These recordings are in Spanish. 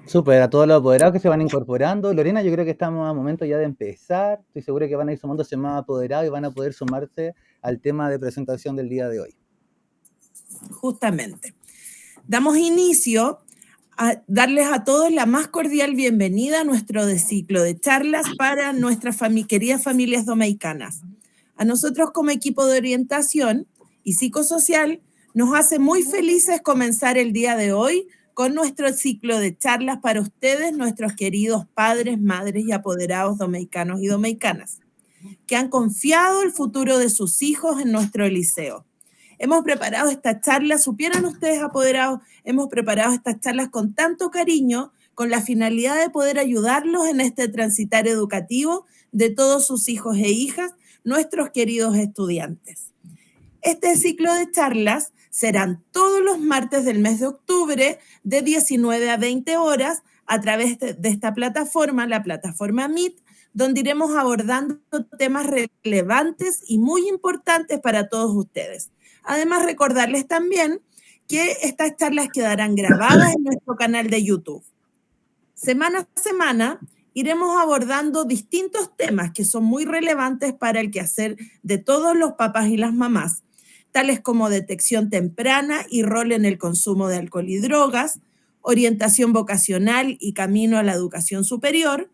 Súper, a todos los apoderados que se van incorporando. Lorena, yo creo que estamos a momento ya de empezar. Estoy seguro que van a ir sumándose más apoderados y van a poder sumarse al tema de presentación del día de hoy. Justamente. Damos inicio a darles a todos la más cordial bienvenida a nuestro ciclo de charlas para nuestras queridas familias dominicanas. A nosotros como equipo de orientación y psicosocial nos hace muy felices comenzar el día de hoy con nuestro ciclo de charlas para ustedes, nuestros queridos padres, madres y apoderados dominicanos y dominicanas, que han confiado el futuro de sus hijos en nuestro liceo. Hemos preparado esta charla, supieran ustedes apoderados, hemos preparado estas charlas con tanto cariño, con la finalidad de poder ayudarlos en este transitar educativo de todos sus hijos e hijas, nuestros queridos estudiantes. Este ciclo de charlas serán todos los martes del mes de octubre de 19 a 20 horas a través de esta plataforma, la plataforma Meet, donde iremos abordando temas relevantes y muy importantes para todos ustedes. Además, recordarles también que estas charlas quedarán grabadas en nuestro canal de YouTube. Semana a semana iremos abordando distintos temas que son muy relevantes para el quehacer de todos los papás y las mamás, tales como detección temprana y rol en el consumo de alcohol y drogas, orientación vocacional y camino a la educación superior,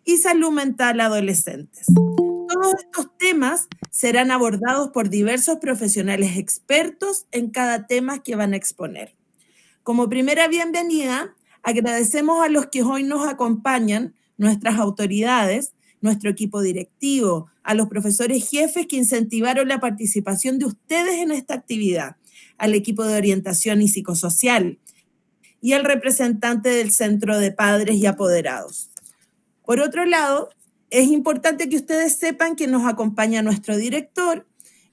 y salud mental a adolescentes. Todos estos temas serán abordados por diversos profesionales expertos en cada tema que van a exponer. Como primera bienvenida, agradecemos a los que hoy nos acompañan, nuestras autoridades, nuestro equipo directivo, a los profesores jefes que incentivaron la participación de ustedes en esta actividad, al equipo de orientación y psicosocial y al representante del Centro de Padres y Apoderados. Por otro lado, es importante que ustedes sepan que nos acompaña nuestro director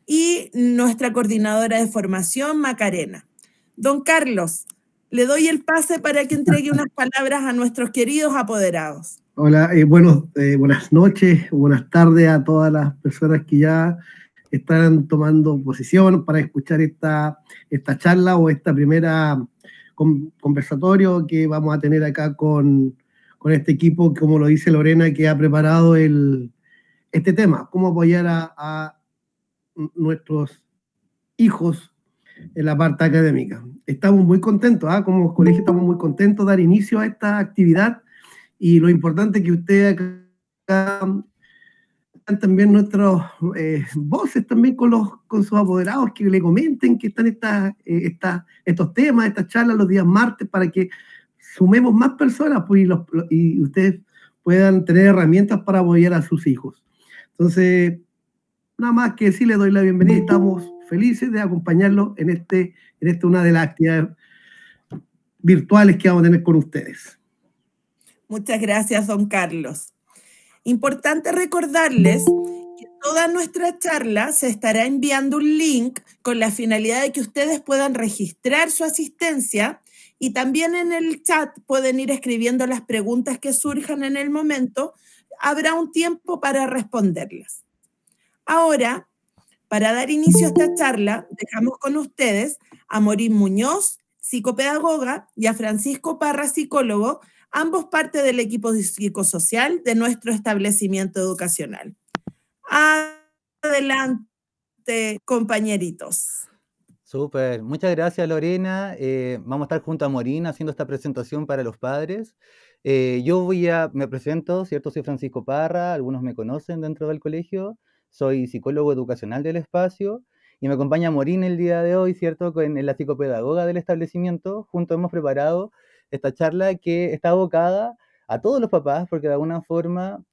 y nuestra coordinadora de formación, Macarena. Don Carlos, le doy el pase para que entregue unas palabras a nuestros queridos apoderados. Hola, buenas noches, buenas tardes a todas las personas que ya están tomando posición para escuchar esta charla o esta primera conversatorio que vamos a tener acá con este equipo, como lo dice Lorena, que ha preparado este tema, cómo apoyar a nuestros hijos en la parte académica. Estamos muy contentos, como colegio estamos muy contentos de dar inicio a esta actividad y lo importante es que ustedes acá también nuestras voces también con sus apoderados, que le comenten que están estos temas, estas charlas los días martes para que sumemos más personas pues, y ustedes puedan tener herramientas para apoyar a sus hijos. Entonces, nada más que decir, les doy la bienvenida y estamos felices de acompañarlos en una de las actividades virtuales que vamos a tener con ustedes. Muchas gracias, don Carlos. Importante recordarles que toda nuestra charla se estará enviando un link con la finalidad de que ustedes puedan registrar su asistencia y también en el chat pueden ir escribiendo las preguntas que surjan en el momento. Habrá un tiempo para responderlas. Ahora, para dar inicio a esta charla, dejamos con ustedes a Morín Muñoz, psicopedagoga, y a Francisco Parra, psicólogo, ambos parte del equipo psicosocial de nuestro establecimiento educacional. Adelante, compañeritos. Súper, muchas gracias Lorena. Vamos a estar junto a Morín haciendo esta presentación para los padres. Me presento, ¿cierto? Soy Francisco Parra, algunos me conocen dentro del colegio. Soy psicólogo educacional del espacio y me acompaña Morín el día de hoy, ¿cierto? Con la psicopedagoga del establecimiento. Juntos hemos preparado esta charla que está abocada a todos los papás porque de alguna forma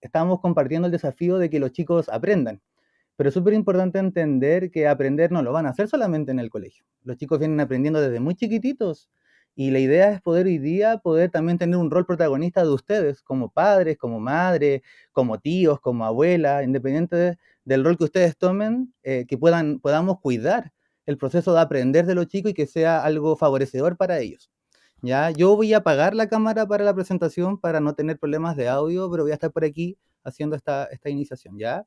estamos compartiendo el desafío de que los chicos aprendan. Pero es súper importante entender que aprender no lo van a hacer solamente en el colegio. Los chicos vienen aprendiendo desde muy chiquititos y la idea es poder hoy día también tener un rol protagonista de ustedes como padres, como madres, como tíos, como abuelas, independiente del rol que ustedes tomen, que podamos cuidar el proceso de aprender de los chicos y que sea algo favorecedor para ellos. ¿Ya? Yo voy a apagar la cámara para la presentación para no tener problemas de audio, pero voy a estar por aquí haciendo esta iniciación, ¿ya?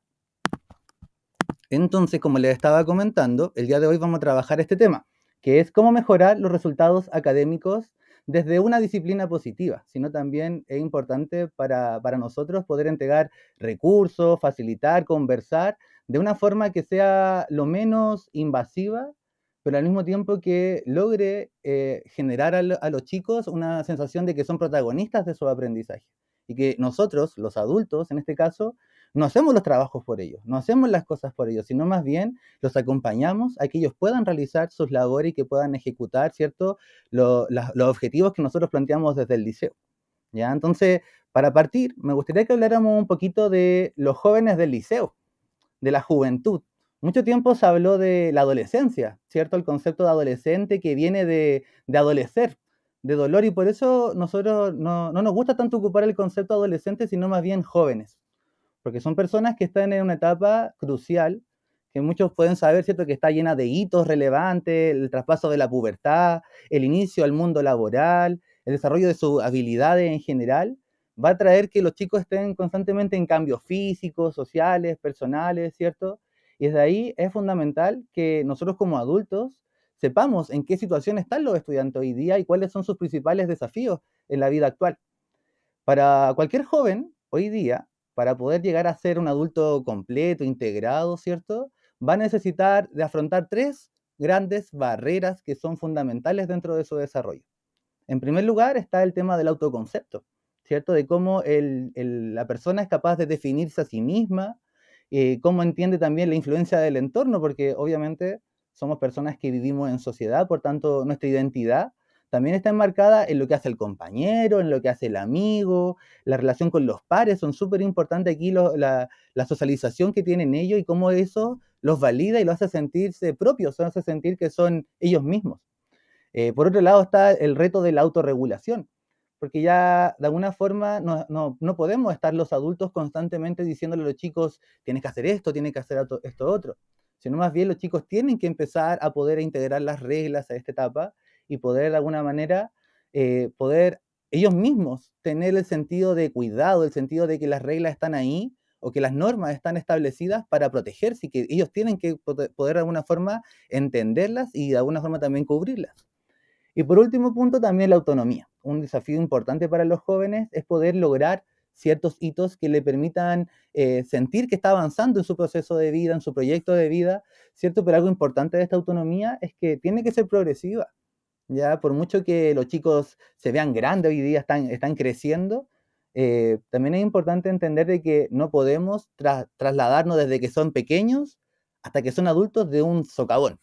Entonces, como les estaba comentando, el día de hoy vamos a trabajar este tema, que es cómo mejorar los resultados académicos desde una disciplina positiva, sino también es importante para nosotros poder entregar recursos, facilitar, conversar de una forma que sea lo menos invasiva, pero al mismo tiempo que logre generar a los chicos una sensación de que son protagonistas de su aprendizaje. Y que nosotros, los adultos, en este caso, no hacemos los trabajos por ellos, no hacemos las cosas por ellos, sino más bien los acompañamos a que ellos puedan realizar sus labores y que puedan ejecutar, ¿cierto?, los objetivos que nosotros planteamos desde el liceo. ¿Ya? Entonces, para partir, me gustaría que habláramos un poquito de los jóvenes del liceo, de la juventud. Mucho tiempo se habló de la adolescencia, ¿cierto? El concepto de adolescente que viene de adolecer, de dolor, y por eso nosotros no nos gusta tanto ocupar el concepto adolescente, sino más bien jóvenes, porque son personas que están en una etapa crucial, que muchos pueden saber, ¿cierto?, que está llena de hitos relevantes, el traspaso de la pubertad, el inicio al mundo laboral, el desarrollo de sus habilidades en general, va a traer que los chicos estén constantemente en cambios físicos, sociales, personales, ¿cierto? Y desde ahí es fundamental que nosotros como adultos sepamos en qué situación están los estudiantes hoy día y cuáles son sus principales desafíos en la vida actual. Para cualquier joven, hoy día, para poder llegar a ser un adulto completo, integrado, ¿cierto?, va a necesitar de afrontar 3 grandes barreras que son fundamentales dentro de su desarrollo. En primer lugar está el tema del autoconcepto, ¿cierto?, de cómo la persona es capaz de definirse a sí misma, cómo entiende también la influencia del entorno, porque obviamente somos personas que vivimos en sociedad, por tanto nuestra identidad también está enmarcada en lo que hace el compañero, en lo que hace el amigo, la relación con los pares, son súper importantes aquí la socialización que tienen ellos y cómo eso los valida y los hace sentirse propios, los hace sentir que son ellos mismos. Por otro lado está el reto de la autorregulación, porque ya de alguna forma no podemos estar los adultos constantemente diciéndole a los chicos, tienes que hacer esto, tienes que hacer esto otro, sino más bien los chicos tienen que empezar a poder integrar las reglas a esta etapa y poder de alguna manera, poder ellos mismos tener el sentido de cuidado, el sentido de que las reglas están ahí o que las normas están establecidas para protegerse y que ellos tienen que poder de alguna forma entenderlas y de alguna forma también cubrirlas. Y por último punto, también la autonomía. Un desafío importante para los jóvenes es poder lograr ciertos hitos que le permitan sentir que está avanzando en su proceso de vida, en su proyecto de vida, ¿cierto? Pero algo importante de esta autonomía es que tiene que ser progresiva. Ya, por mucho que los chicos se vean grandes hoy día, están creciendo, también es importante entender de que no podemos trasladarnos desde que son pequeños hasta que son adultos de un socavón.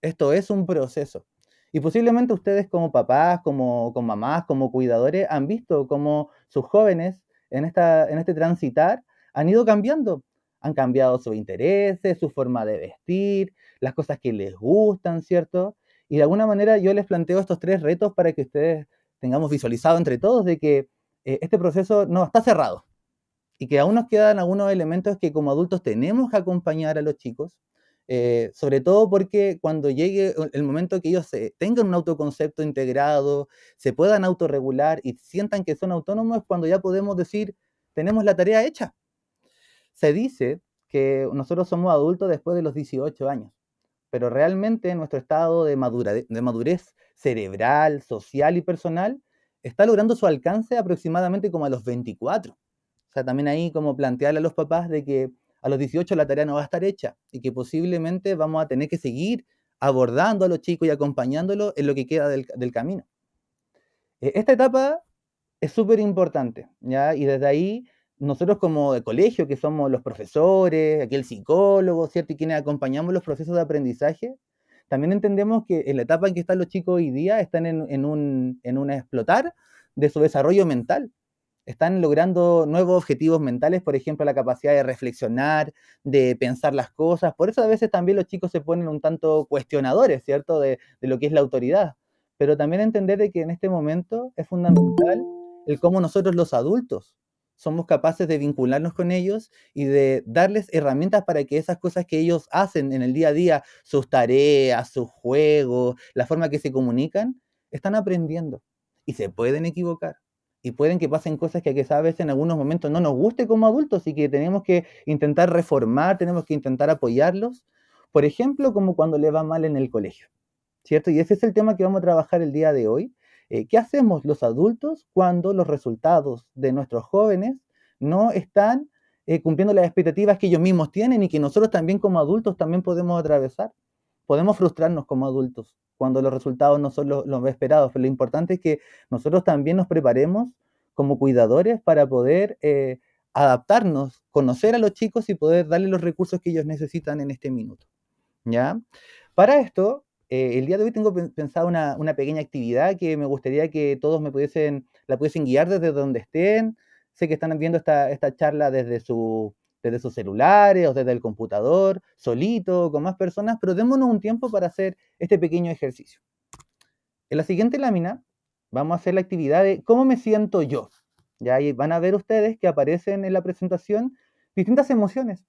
Esto es un proceso. Y posiblemente ustedes como papás, como mamás, como cuidadores, han visto cómo sus jóvenes en este transitar han ido cambiando. Han cambiado sus intereses, su forma de vestir, las cosas que les gustan, ¿cierto? Y de alguna manera yo les planteo estos 3 retos para que ustedes tengamos visualizado entre todos de que este proceso no está cerrado y que aún nos quedan algunos elementos que como adultos tenemos que acompañar a los chicos, sobre todo porque cuando llegue el momento que ellos tengan un autoconcepto integrado, se puedan autorregular y sientan que son autónomos, es cuando ya podemos decir, tenemos la tarea hecha. Se dice que nosotros somos adultos después de los 18 años, pero realmente nuestro estado de madurez cerebral, social y personal está logrando su alcance aproximadamente como a los 24. O sea, también ahí como plantearle a los papás de que a los 18 la tarea no va a estar hecha y que posiblemente vamos a tener que seguir abordando a los chicos y acompañándolos en lo que queda del camino. Esta etapa es súper importante, ¿ya? Y desde ahí, nosotros como de colegio, que somos los profesores, aquí el psicólogo, ¿cierto? Y quienes acompañamos los procesos de aprendizaje, también entendemos que en la etapa en que están los chicos hoy día están en un explotar de su desarrollo mental. Están logrando nuevos objetivos mentales, por ejemplo, la capacidad de reflexionar, de pensar las cosas. Por eso a veces también los chicos se ponen un tanto cuestionadores, ¿cierto?, de lo que es la autoridad. Pero también entender de que en este momento es fundamental el cómo nosotros los adultos somos capaces de vincularnos con ellos y de darles herramientas para que esas cosas que ellos hacen en el día a día, sus tareas, sus juegos, la forma que se comunican, están aprendiendo y se pueden equivocar. Y pueden que pasen cosas que quizás a veces en algunos momentos no nos guste como adultos y que tenemos que intentar reformar, tenemos que intentar apoyarlos. Por ejemplo, como cuando les va mal en el colegio, ¿cierto? Y ese es el tema que vamos a trabajar el día de hoy, ¿Qué hacemos los adultos cuando los resultados de nuestros jóvenes no están cumpliendo las expectativas que ellos mismos tienen y que nosotros también como adultos también podemos atravesar? Podemos frustrarnos como adultos cuando los resultados no son los esperados, pero lo importante es que nosotros también nos preparemos como cuidadores para poder adaptarnos, conocer a los chicos y poder darles los recursos que ellos necesitan en este minuto, ¿ya? Para esto, el día de hoy tengo pensado una pequeña actividad que me gustaría que todos la pudiesen guiar desde donde estén. Sé que están viendo esta charla desde sus celulares o desde el computador, solito, con más personas, pero démonos un tiempo para hacer este pequeño ejercicio. En la siguiente lámina vamos a hacer la actividad de cómo me siento yo. Ya ahí van a ver ustedes que aparecen en la presentación distintas emociones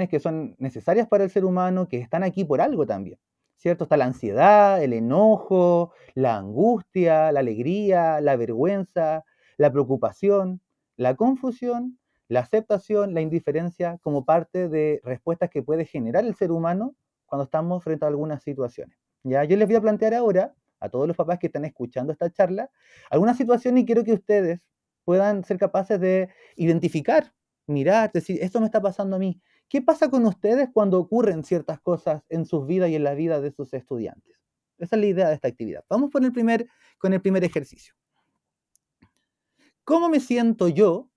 que son necesarias para el ser humano, que están aquí por algo también, ¿cierto? Está la ansiedad, el enojo, la angustia, la alegría, la vergüenza, la preocupación, la confusión, la aceptación, la indiferencia, como parte de respuestas que puede generar el ser humano cuando estamos frente a algunas situaciones. ¿Ya? Yo les voy a plantear ahora, a todos los papás que están escuchando esta charla, algunas situaciones y quiero que ustedes puedan ser capaces de identificar, mirar, decir, esto me está pasando a mí. ¿Qué pasa con ustedes cuando ocurren ciertas cosas en sus vidas y en la vida de sus estudiantes? Esa es la idea de esta actividad. Vamos con el primer ejercicio. ¿Cómo me siento yo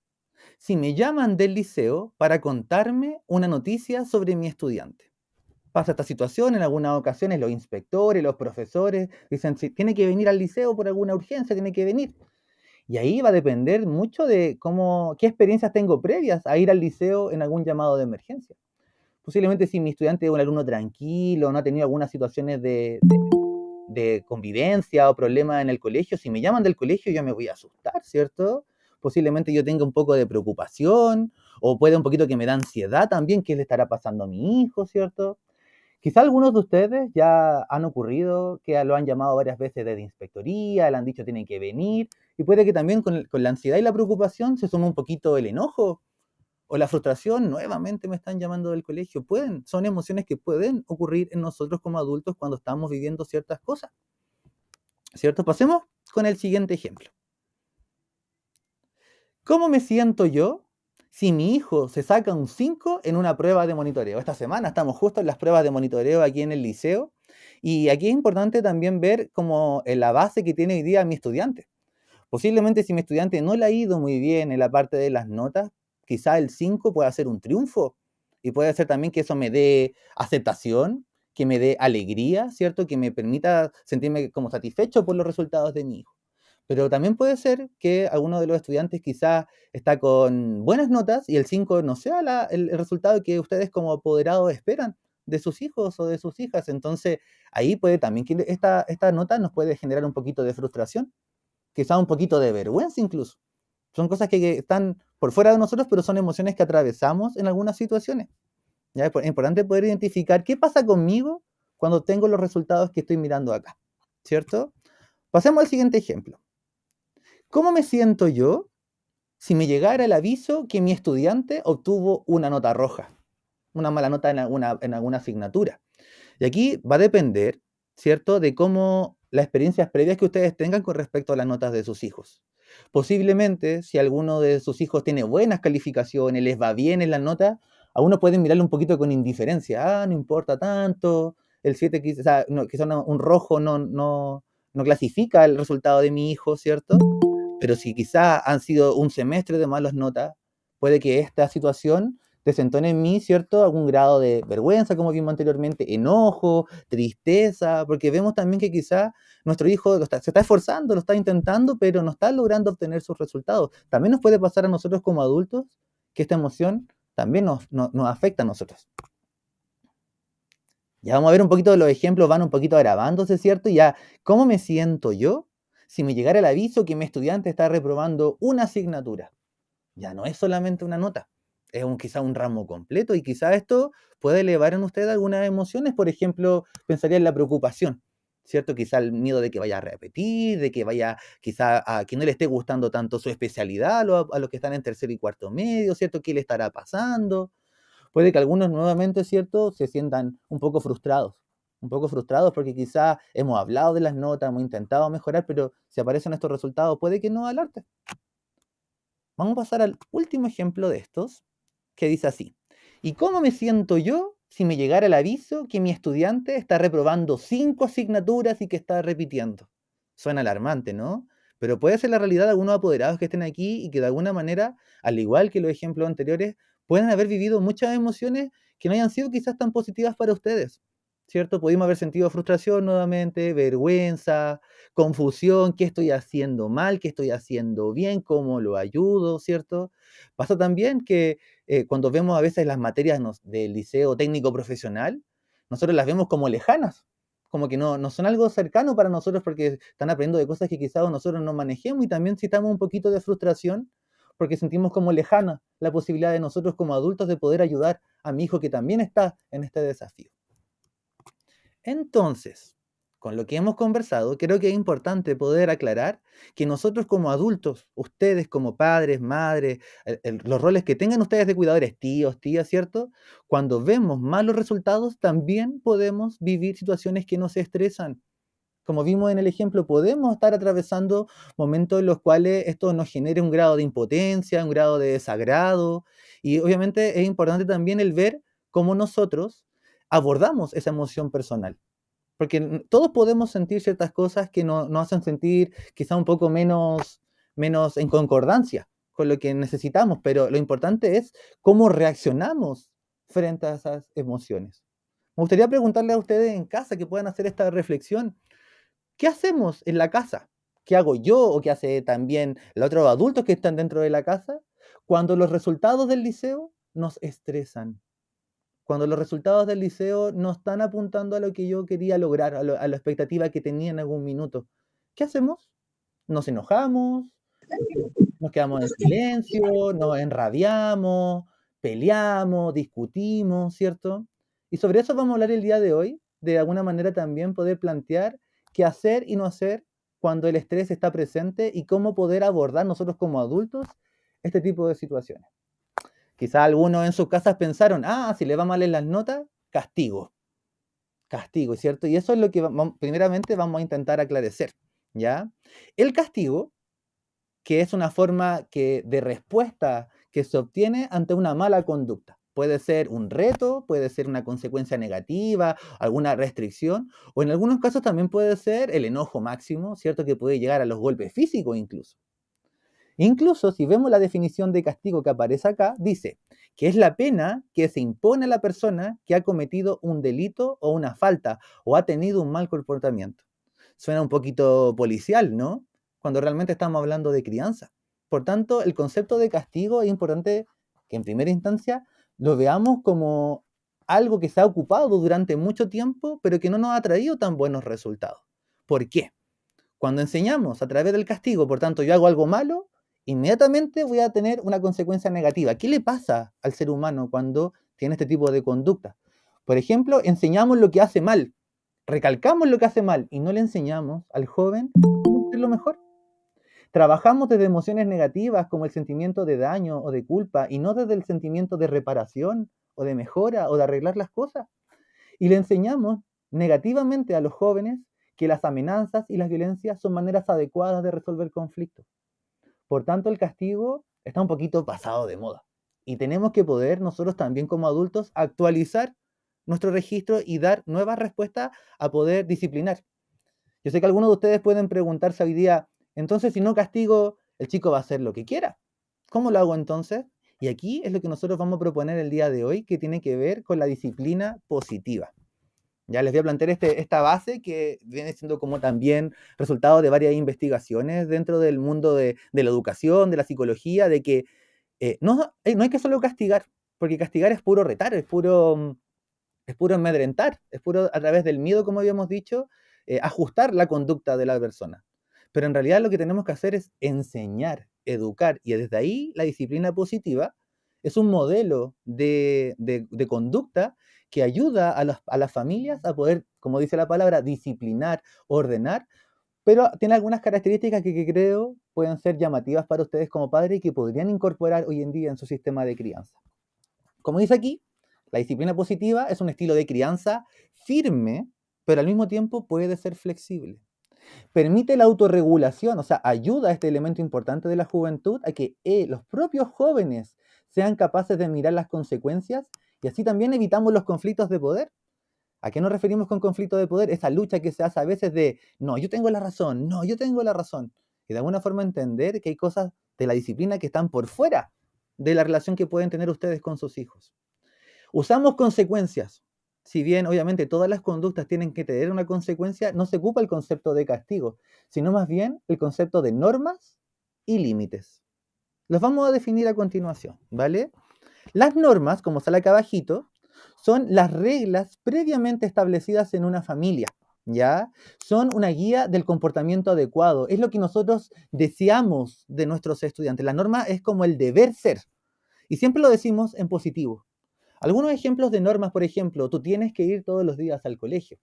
si me llaman del liceo para contarme una noticia sobre mi estudiante? Pasa esta situación, en algunas ocasiones los inspectores, los profesores dicen, si tiene que venir al liceo por alguna urgencia, tiene que venir. Y ahí va a depender mucho de qué experiencias tengo previas a ir al liceo en algún llamado de emergencia. Posiblemente si mi estudiante es un alumno tranquilo, no ha tenido algunas situaciones de convivencia o problemas en el colegio, si me llaman del colegio yo me voy a asustar, ¿cierto? Posiblemente yo tenga un poco de preocupación, o puede un poquito que me da ansiedad también, qué le estará pasando a mi hijo, ¿cierto? Quizá algunos de ustedes ya han ocurrido que lo han llamado varias veces desde inspectoría, le han dicho tienen que venir, y puede que también con la ansiedad y la preocupación se sume un poquito el enojo o la frustración, nuevamente me están llamando del colegio. Son emociones que pueden ocurrir en nosotros como adultos cuando estamos viviendo ciertas cosas, ¿cierto? Pasemos con el siguiente ejemplo. ¿Cómo me siento yo si mi hijo se saca un 5 en una prueba de monitoreo? Esta semana estamos justo en las pruebas de monitoreo aquí en el liceo y aquí es importante también ver como la base que tiene hoy día mi estudiante. Posiblemente si mi estudiante no le ha ido muy bien en la parte de las notas, quizá el 5 pueda ser un triunfo y puede ser también que eso me dé aceptación, que me dé alegría, ¿cierto? Que me permita sentirme como satisfecho por los resultados de mi hijo. Pero también puede ser que alguno de los estudiantes quizá está con buenas notas y el 5 no sea el resultado que ustedes como apoderados esperan de sus hijos o de sus hijas. Entonces, ahí puede también que esta nota nos puede generar un poquito de frustración, quizá un poquito de vergüenza incluso. Son cosas que están por fuera de nosotros, pero son emociones que atravesamos en algunas situaciones. ¿Ya? Es importante poder identificar qué pasa conmigo cuando tengo los resultados que estoy mirando acá, ¿cierto? Pasemos al siguiente ejemplo. ¿Cómo me siento yo si me llegara el aviso que mi estudiante obtuvo una nota roja, una mala nota en alguna asignatura? Y aquí va a depender, ¿cierto?, de cómo las experiencias previas que ustedes tengan con respecto a las notas de sus hijos. Posiblemente, si alguno de sus hijos tiene buenas calificaciones, les va bien en las notas, a uno pueden mirarle un poquito con indiferencia. Ah, no importa tanto, el 7 quizá un rojo no clasifica el resultado de mi hijo, ¿cierto? Pero si quizá han sido un semestre de malas notas, puede que esta situación desentone en mí, ¿cierto?, algún grado de vergüenza, como vimos anteriormente, enojo, tristeza, porque vemos también que quizá nuestro hijo se está esforzando, lo está intentando, pero no está logrando obtener sus resultados. También nos puede pasar a nosotros como adultos que esta emoción también nos afecta a nosotros. Ya vamos a ver un poquito de los ejemplos, van un poquito grabándose, ¿cierto? Y ya, ¿cómo me siento yo si me llegara el aviso que mi estudiante está reprobando una asignatura? Ya no es solamente una nota, es quizá un ramo completo y quizá esto puede elevar en usted algunas emociones. Por ejemplo, pensaría en la preocupación, ¿cierto? Quizá el miedo de que vaya a repetir, de que vaya quizá a que no le esté gustando tanto su especialidad a los que están en tercer y cuarto medio, ¿cierto? ¿Qué le estará pasando? Puede que algunos nuevamente, ¿cierto?, se sientan un poco frustrados, un poco frustrados porque quizás hemos hablado de las notas, hemos intentado mejorar, pero si aparecen estos resultados puede que no alerte. Vamos a pasar al último ejemplo de estos, que dice así. ¿Y cómo me siento yo si me llegara el aviso que mi estudiante está reprobando 5 asignaturas y que está repitiendo? Suena alarmante, ¿no? Pero puede ser la realidad de algunos apoderados que estén aquí y que de alguna manera, al igual que los ejemplos anteriores, pueden haber vivido muchas emociones que no hayan sido quizás tan positivas para ustedes, ¿cierto? Pudimos haber sentido frustración nuevamente, vergüenza, confusión, qué estoy haciendo mal, qué estoy haciendo bien, cómo lo ayudo, ¿cierto? Pasa también que cuando vemos a veces las materias del liceo técnico profesional, nosotros las vemos como lejanas, como que no son algo cercano para nosotros porque están aprendiendo de cosas que quizás nosotros no manejemos y también citamos un poquito de frustración porque sentimos como lejana la posibilidad de nosotros como adultos de poder ayudar a mi hijo que también está en este desafío. Entonces, con lo que hemos conversado, creo que es importante poder aclarar que nosotros como adultos, ustedes como padres, madres, los roles que tengan ustedes de cuidadores, tíos, tías, ¿cierto? Cuando vemos malos resultados, también podemos vivir situaciones que nos estresan. Como vimos en el ejemplo, podemos estar atravesando momentos en los cuales esto nos genere un grado de impotencia, un grado de desagrado, y obviamente es importante también el ver cómo nosotros abordamos esa emoción personal. Porque todos podemos sentir ciertas cosas que nos hacen sentir quizá un poco menos en concordancia con lo que necesitamos, pero lo importante es cómo reaccionamos frente a esas emociones. Me gustaría preguntarle a ustedes en casa que puedan hacer esta reflexión. ¿Qué hacemos en la casa? ¿Qué hago yo o qué hace también los otros adultos que están dentro de la casa cuando los resultados del liceo nos estresan? Cuando los resultados del liceo no están apuntando a lo que yo quería lograr, a la expectativa que tenía en algún minuto. ¿Qué hacemos? Nos enojamos, nos quedamos en silencio, nos enrabiamos, peleamos, discutimos, ¿cierto? Y sobre eso vamos a hablar el día de hoy, de alguna manera también poder plantear qué hacer y no hacer cuando el estrés está presente y cómo poder abordar nosotros como adultos este tipo de situaciones. Quizá algunos en sus casas pensaron, si le va mal en las notas, castigo, ¿cierto? Y eso es lo que primeramente vamos a intentar aclarecer, ¿ya? El castigo, que es una forma de respuesta que se obtiene ante una mala conducta. Puede ser un reto, puede ser una consecuencia negativa, alguna restricción, o en algunos casos también puede ser el enojo máximo, ¿cierto? Que puede llegar a los golpes físicos incluso. Incluso si vemos la definición de castigo que aparece acá, dice que es la pena que se impone a la persona que ha cometido un delito o una falta o ha tenido un mal comportamiento. Suena un poquito policial, ¿no? Cuando realmente estamos hablando de crianza. Por tanto, el concepto de castigo es importante que en primera instancia lo veamos como algo que se ha ocupado durante mucho tiempo, pero que no nos ha traído tan buenos resultados. ¿Por qué? Cuando enseñamos a través del castigo, por tanto, yo hago algo malo, inmediatamente voy a tener una consecuencia negativa. ¿Qué le pasa al ser humano cuando tiene este tipo de conducta? Por ejemplo, enseñamos lo que hace mal, recalcamos lo que hace mal y no le enseñamos al joven cómo hacerlo mejor. Trabajamos desde emociones negativas como el sentimiento de daño o de culpa y no desde el sentimiento de reparación o de mejora o de arreglar las cosas. Y le enseñamos negativamente a los jóvenes que las amenazas y las violencias son maneras adecuadas de resolver conflictos. Por tanto, el castigo está un poquito pasado de moda. Y tenemos que poder nosotros también como adultos actualizar nuestro registro y dar nuevas respuestas a poder disciplinar. Yo sé que algunos de ustedes pueden preguntarse hoy día, entonces si no castigo, el chico va a hacer lo que quiera. ¿Cómo lo hago entonces? Y aquí es lo que nosotros vamos a proponer el día de hoy, que tiene que ver con la disciplina positiva. Ya les voy a plantear esta base que viene siendo como también resultado de varias investigaciones dentro del mundo de la educación, de la psicología, de que no hay que solo castigar, porque castigar es puro retar, es puro amedrentar, es puro a través del miedo, como habíamos dicho, ajustar la conducta de la persona. Pero en realidad lo que tenemos que hacer es enseñar, educar, y desde ahí la disciplina positiva es un modelo de conducta que ayuda a las familias a poder, como dice la palabra, disciplinar, ordenar, pero tiene algunas características que creo pueden ser llamativas para ustedes como padres y que podrían incorporar hoy en día en su sistema de crianza. Como dice aquí, la disciplina positiva es un estilo de crianza firme, pero al mismo tiempo puede ser flexible. Permite la autorregulación, o sea, ayuda a este elemento importante de la juventud a que los propios jóvenes sean capaces de mirar las consecuencias y así también evitamos los conflictos de poder. ¿A qué nos referimos con conflicto de poder? Esa lucha que se hace a veces de, no, yo tengo la razón, no, yo tengo la razón. Y de alguna forma entender que hay cosas de la disciplina que están por fuera de la relación que pueden tener ustedes con sus hijos. Usamos consecuencias. Si bien obviamente todas las conductas tienen que tener una consecuencia, no se ocupa el concepto de castigo, sino más bien el concepto de normas y límites. Los vamos a definir a continuación, ¿vale? Las normas, como sale acá abajito, son las reglas previamente establecidas en una familia, ¿ya? Son una guía del comportamiento adecuado. Es lo que nosotros deseamos de nuestros estudiantes. La norma es como el deber ser. Y siempre lo decimos en positivo. Algunos ejemplos de normas, por ejemplo, tú tienes que ir todos los días al colegio.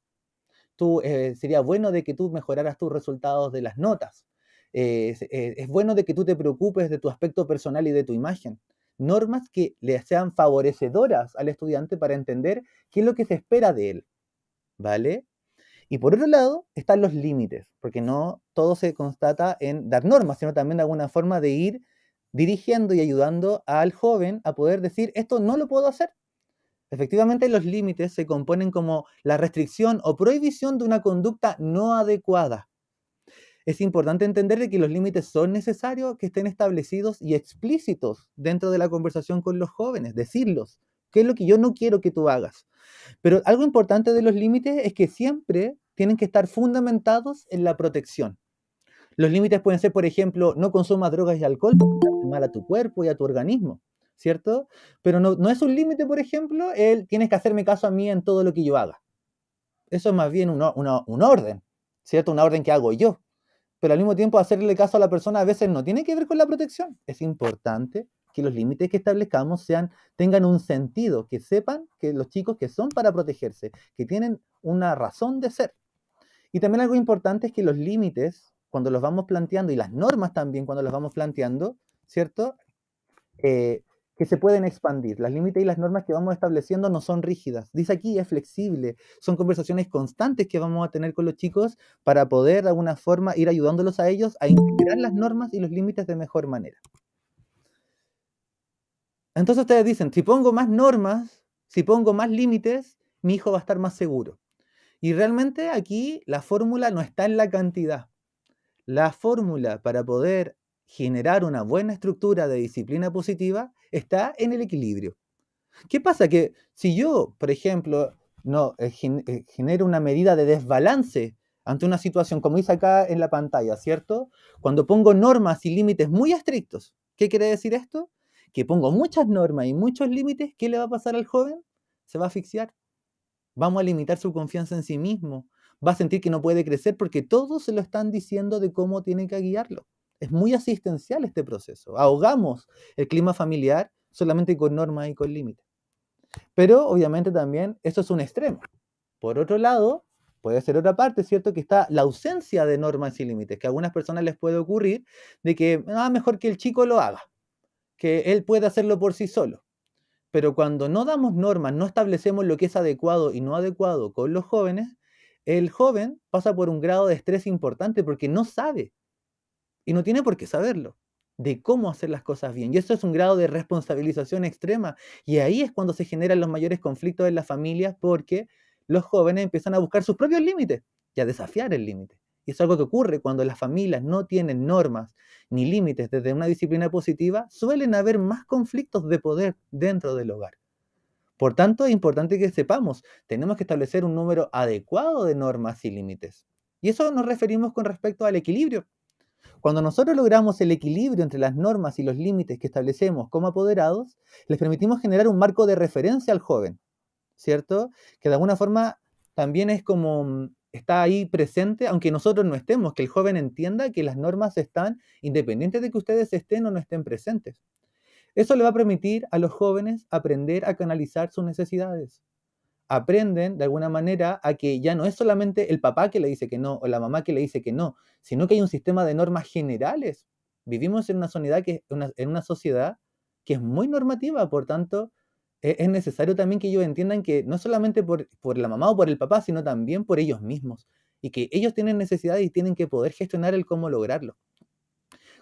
Sería bueno de que tú mejoraras tus resultados de las notas. Es bueno de que tú te preocupes de tu aspecto personal y de tu imagen. Normas que le sean favorecedoras al estudiante para entender qué es lo que se espera de él, ¿vale? Y por otro lado están los límites, porque no todo se constata en dar normas, sino también de alguna forma de ir dirigiendo y ayudando al joven a poder decir, esto no lo puedo hacer. Efectivamente, los límites se componen como la restricción o prohibición de una conducta no adecuada. Es importante entender de que los límites son necesarios que estén establecidos y explícitos dentro de la conversación con los jóvenes, decirlos, qué es lo que yo no quiero que tú hagas. Pero algo importante de los límites es que siempre tienen que estar fundamentados en la protección. Los límites pueden ser, por ejemplo, no consumas drogas y alcohol porque te hace mal a tu cuerpo y a tu organismo, ¿cierto? Pero no es un límite, por ejemplo, tienes que hacerme caso a mí en todo lo que yo haga. Eso es más bien una orden, ¿cierto? Una orden que hago yo. Pero al mismo tiempo hacerle caso a la persona a veces no tiene que ver con la protección. Es importante que los límites que establezcamos tengan un sentido, que sepan que los chicos que son para protegerse, que tienen una razón de ser. Y también algo importante es que los límites, cuando los vamos planteando, y las normas también cuando los vamos planteando, ¿cierto? Que se pueden expandir. Los límites y las normas que vamos estableciendo no son rígidas. Dice aquí, es flexible. Son conversaciones constantes que vamos a tener con los chicos para poder de alguna forma ir ayudándolos a ellos a integrar las normas y los límites de mejor manera. Entonces ustedes dicen, si pongo más normas, si pongo más límites, mi hijo va a estar más seguro. Y realmente aquí la fórmula no está en la cantidad. La fórmula para poder generar una buena estructura de disciplina positiva está en el equilibrio. ¿Qué pasa? Que si yo, por ejemplo, genero una medida de desbalance ante una situación, como dice acá en la pantalla, ¿cierto? Cuando pongo normas y límites muy estrictos, ¿qué quiere decir esto? Que pongo muchas normas y muchos límites, ¿qué le va a pasar al joven? Se va a asfixiar. Vamos a limitar su confianza en sí mismo. Va a sentir que no puede crecer porque todos se lo están diciendo de cómo tiene que guiarlo. Es muy asistencial este proceso. Ahogamos el clima familiar solamente con normas y con límites. Pero obviamente también eso es un extremo. Por otro lado, puede ser otra parte, ¿cierto? Que está la ausencia de normas y límites, que a algunas personas les puede ocurrir de que mejor que el chico lo haga, que él puede hacerlo por sí solo. Pero cuando no damos normas, no establecemos lo que es adecuado y no adecuado con los jóvenes, el joven pasa por un grado de estrés importante porque no sabe, y no tiene por qué saberlo, de cómo hacer las cosas bien. Y eso es un grado de responsabilización extrema. Y ahí es cuando se generan los mayores conflictos en las familias porque los jóvenes empiezan a buscar sus propios límites y a desafiar el límite. Y es algo que ocurre cuando las familias no tienen normas ni límites desde una disciplina positiva, suelen haber más conflictos de poder dentro del hogar. Por tanto, es importante que sepamos, tenemos que establecer un número adecuado de normas y límites. Y eso nos referimos con respecto al equilibrio. Cuando nosotros logramos el equilibrio entre las normas y los límites que establecemos como apoderados, les permitimos generar un marco de referencia al joven, ¿cierto? Que de alguna forma también es como está ahí presente, aunque nosotros no estemos, que el joven entienda que las normas están independientes de que ustedes estén o no estén presentes. Eso le va a permitir a los jóvenes aprender a canalizar sus necesidades. Aprenden de alguna manera a que ya no es solamente el papá que le dice que no o la mamá que le dice que no, sino que hay un sistema de normas generales. Vivimos en una sociedad que es muy normativa, por tanto, Es necesario también que ellos entiendan que no solamente por la mamá o por el papá, sino también por ellos mismos. Y que ellos tienen necesidades y tienen que poder gestionar el cómo lograrlo.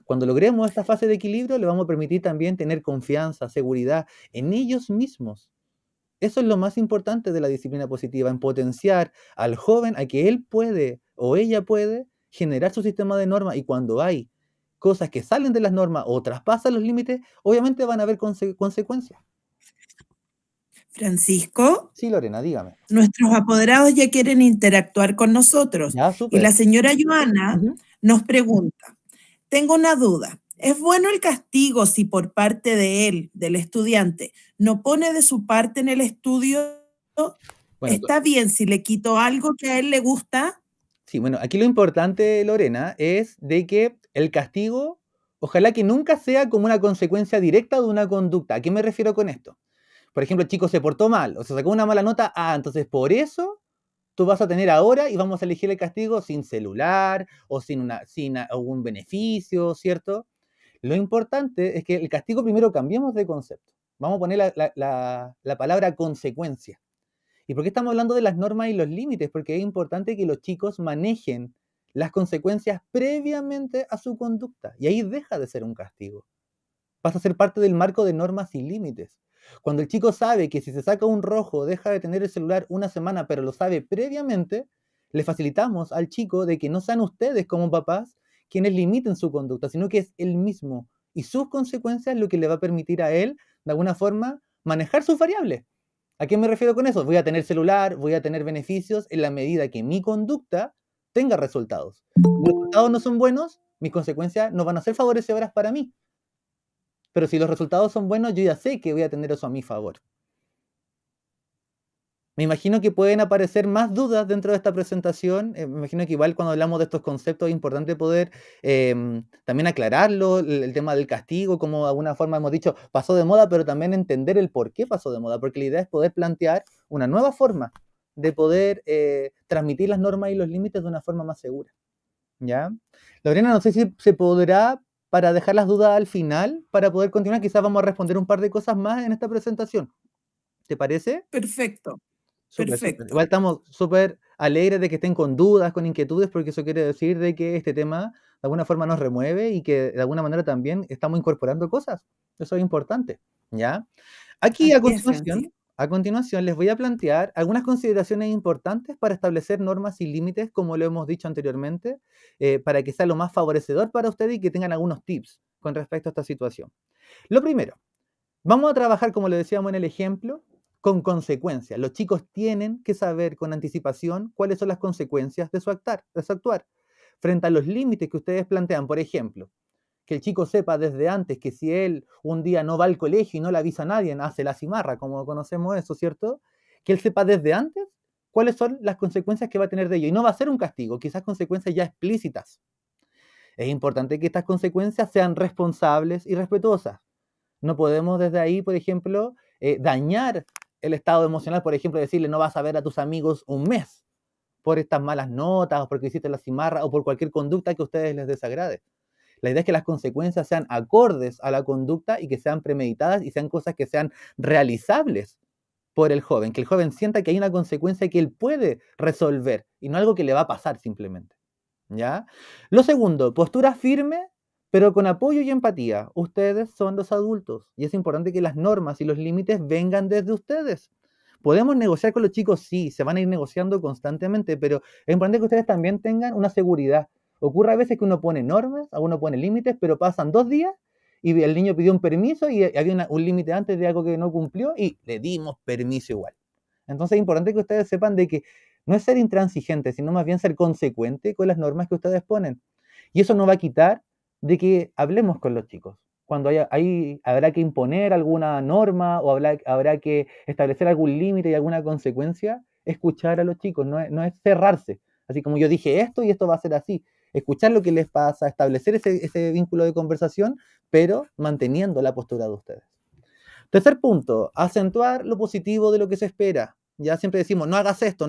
Cuando logremos esta fase de equilibrio, le vamos a permitir también tener confianza, seguridad en ellos mismos. Eso es lo más importante de la disciplina positiva, en potenciar al joven a que él puede o ella puede generar su sistema de normas, y cuando hay cosas que salen de las normas o traspasan los límites, obviamente van a haber consecuencias. Francisco, Sí, Lorena, dígame. nuestros apoderados ya quieren interactuar con nosotros. Ya, Y súper. la señora Joana Ujú. nos pregunta, tengo una duda. ¿Es bueno el castigo si por parte de él, del estudiante, no pone de su parte en el estudio? Bueno, ¿Está bien si le quito algo que a él le gusta? sí, bueno, aquí lo importante, Lorena, es de que el castigo, ojalá que nunca sea como una consecuencia directa de una conducta. ¿A qué me refiero con esto? Por ejemplo, el chico se portó mal o se sacó una mala nota. Entonces por eso tú vas a tener ahora y vamos a elegir el castigo sin celular o sin algún beneficio, ¿cierto? Lo importante es que el castigo primero cambiemos de concepto. Vamos a poner la palabra consecuencia. ¿Y por qué estamos hablando de las normas y los límites? Porque es importante que los chicos manejen las consecuencias previamente a su conducta. Y ahí deja de ser un castigo. Pasa a ser parte del marco de normas y límites. Cuando el chico sabe que si se saca un rojo deja de tener el celular una semana, pero lo sabe previamente, le facilitamos al chico de que no sean ustedes como papás quienes limiten su conducta, sino que es él mismo y sus consecuencias lo que le va a permitir a él, de alguna forma, manejar sus variables. ¿A qué me refiero con eso? Voy a tener celular, voy a tener beneficios en la medida que mi conducta tenga resultados. Si los resultados no son buenos, mis consecuencias no van a ser favorecedoras para mí. Pero si los resultados son buenos, yo ya sé que voy a tener eso a mi favor. Me imagino que pueden aparecer más dudas dentro de esta presentación. Me imagino que igual cuando hablamos de estos conceptos es importante poder también aclararlo, el tema del castigo, como de alguna forma hemos dicho, pasó de moda, pero también entender el por qué pasó de moda, porque la idea es poder plantear una nueva forma de poder transmitir las normas y los límites de una forma más segura. ¿Ya? Lorena, no sé si se podrá, para dejar las dudas al final, para poder continuar, quizás vamos a responder un par de cosas más en esta presentación. ¿Te parece? Perfecto, Súper, súper. perfecto. Igual estamos súper alegres de que estén con dudas, con inquietudes, porque eso quiere decir de que este tema de alguna forma nos remueve y que de alguna manera también estamos incorporando cosas. Eso es importante, ¿ya? Aquí Así es, Francisco. a continuación les voy a plantear algunas consideraciones importantes para establecer normas y límites, como lo hemos dicho anteriormente, para que sea lo más favorecedor para ustedes y que tengan algunos tips con respecto a esta situación. Lo primero, vamos a trabajar, como le decíamos en el ejemplo, con consecuencias. Los chicos tienen que saber con anticipación cuáles son las consecuencias de su actuar. Frente a los límites que ustedes plantean, por ejemplo, que el chico sepa desde antes que si él un día no va al colegio y no le avisa a nadie, hace la cimarra, como conocemos eso, ¿cierto? Que él sepa desde antes cuáles son las consecuencias que va a tener de ello. Y no va a ser un castigo, quizás consecuencias ya explícitas. Es importante que estas consecuencias sean responsables y respetuosas. No podemos desde ahí, por ejemplo, dañar el estado emocional, por ejemplo, decirle no vas a ver a tus amigos un mes por estas malas notas o porque hiciste la cimarra o por cualquier conducta que a ustedes les desagrade. La idea es que las consecuencias sean acordes a la conducta y que sean premeditadas y sean cosas que sean realizables por el joven, que el joven sienta que hay una consecuencia que él puede resolver y no algo que le va a pasar simplemente. ¿Ya? Lo segundo, postura firme, pero con apoyo y empatía. Ustedes son los adultos y es importante que las normas y los límites vengan desde ustedes. ¿Podemos negociar con los chicos? Sí, se van a ir negociando constantemente, pero es importante que ustedes también tengan una seguridad. Ocurre a veces que uno pone normas, uno pone límites, pero pasan 2 días y el niño pidió un permiso y había un límite antes de algo que no cumplió y le dimos permiso igual. Entonces es importante que ustedes sepan de que no es ser intransigente, sino más bien ser consecuente con las normas que ustedes ponen. Y eso no va a quitar de que hablemos con los chicos. Cuando habrá que imponer alguna norma o habrá que establecer algún límite y alguna consecuencia, escuchar a los chicos, no es cerrarse. Así como yo dije esto y esto va a ser así. Escuchar lo que les pasa, establecer ese vínculo de conversación, pero manteniendo la postura de ustedes. Tercer punto, acentuar lo positivo de lo que se espera. Ya siempre decimos, no hagas esto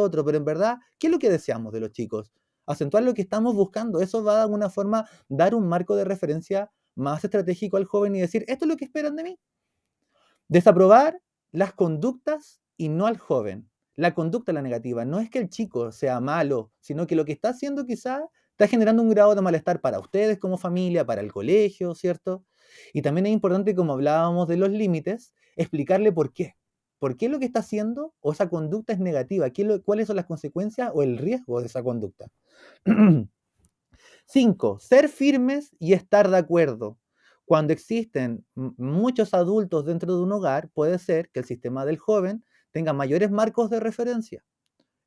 otro, pero en verdad, ¿qué es lo que deseamos de los chicos? Acentuar lo que estamos buscando. Eso va de alguna forma dar un marco de referencia más estratégico al joven y decir, esto es lo que esperan de mí. Desaprobar las conductas y no al joven. La conducta es la negativa. No es que el chico sea malo, sino que lo que está haciendo quizás está generando un grado de malestar para ustedes como familia, para el colegio, ¿cierto? Y también es importante, como hablábamos de los límites, explicarle por qué. ¿Por qué lo que está haciendo o esa conducta es negativa? ¿Cuáles son las consecuencias o el riesgo de esa conducta? 5. Ser firmes y estar de acuerdo. Cuando existen muchos adultos dentro de un hogar, puede ser que el sistema del joven tenga mayores marcos de referencia.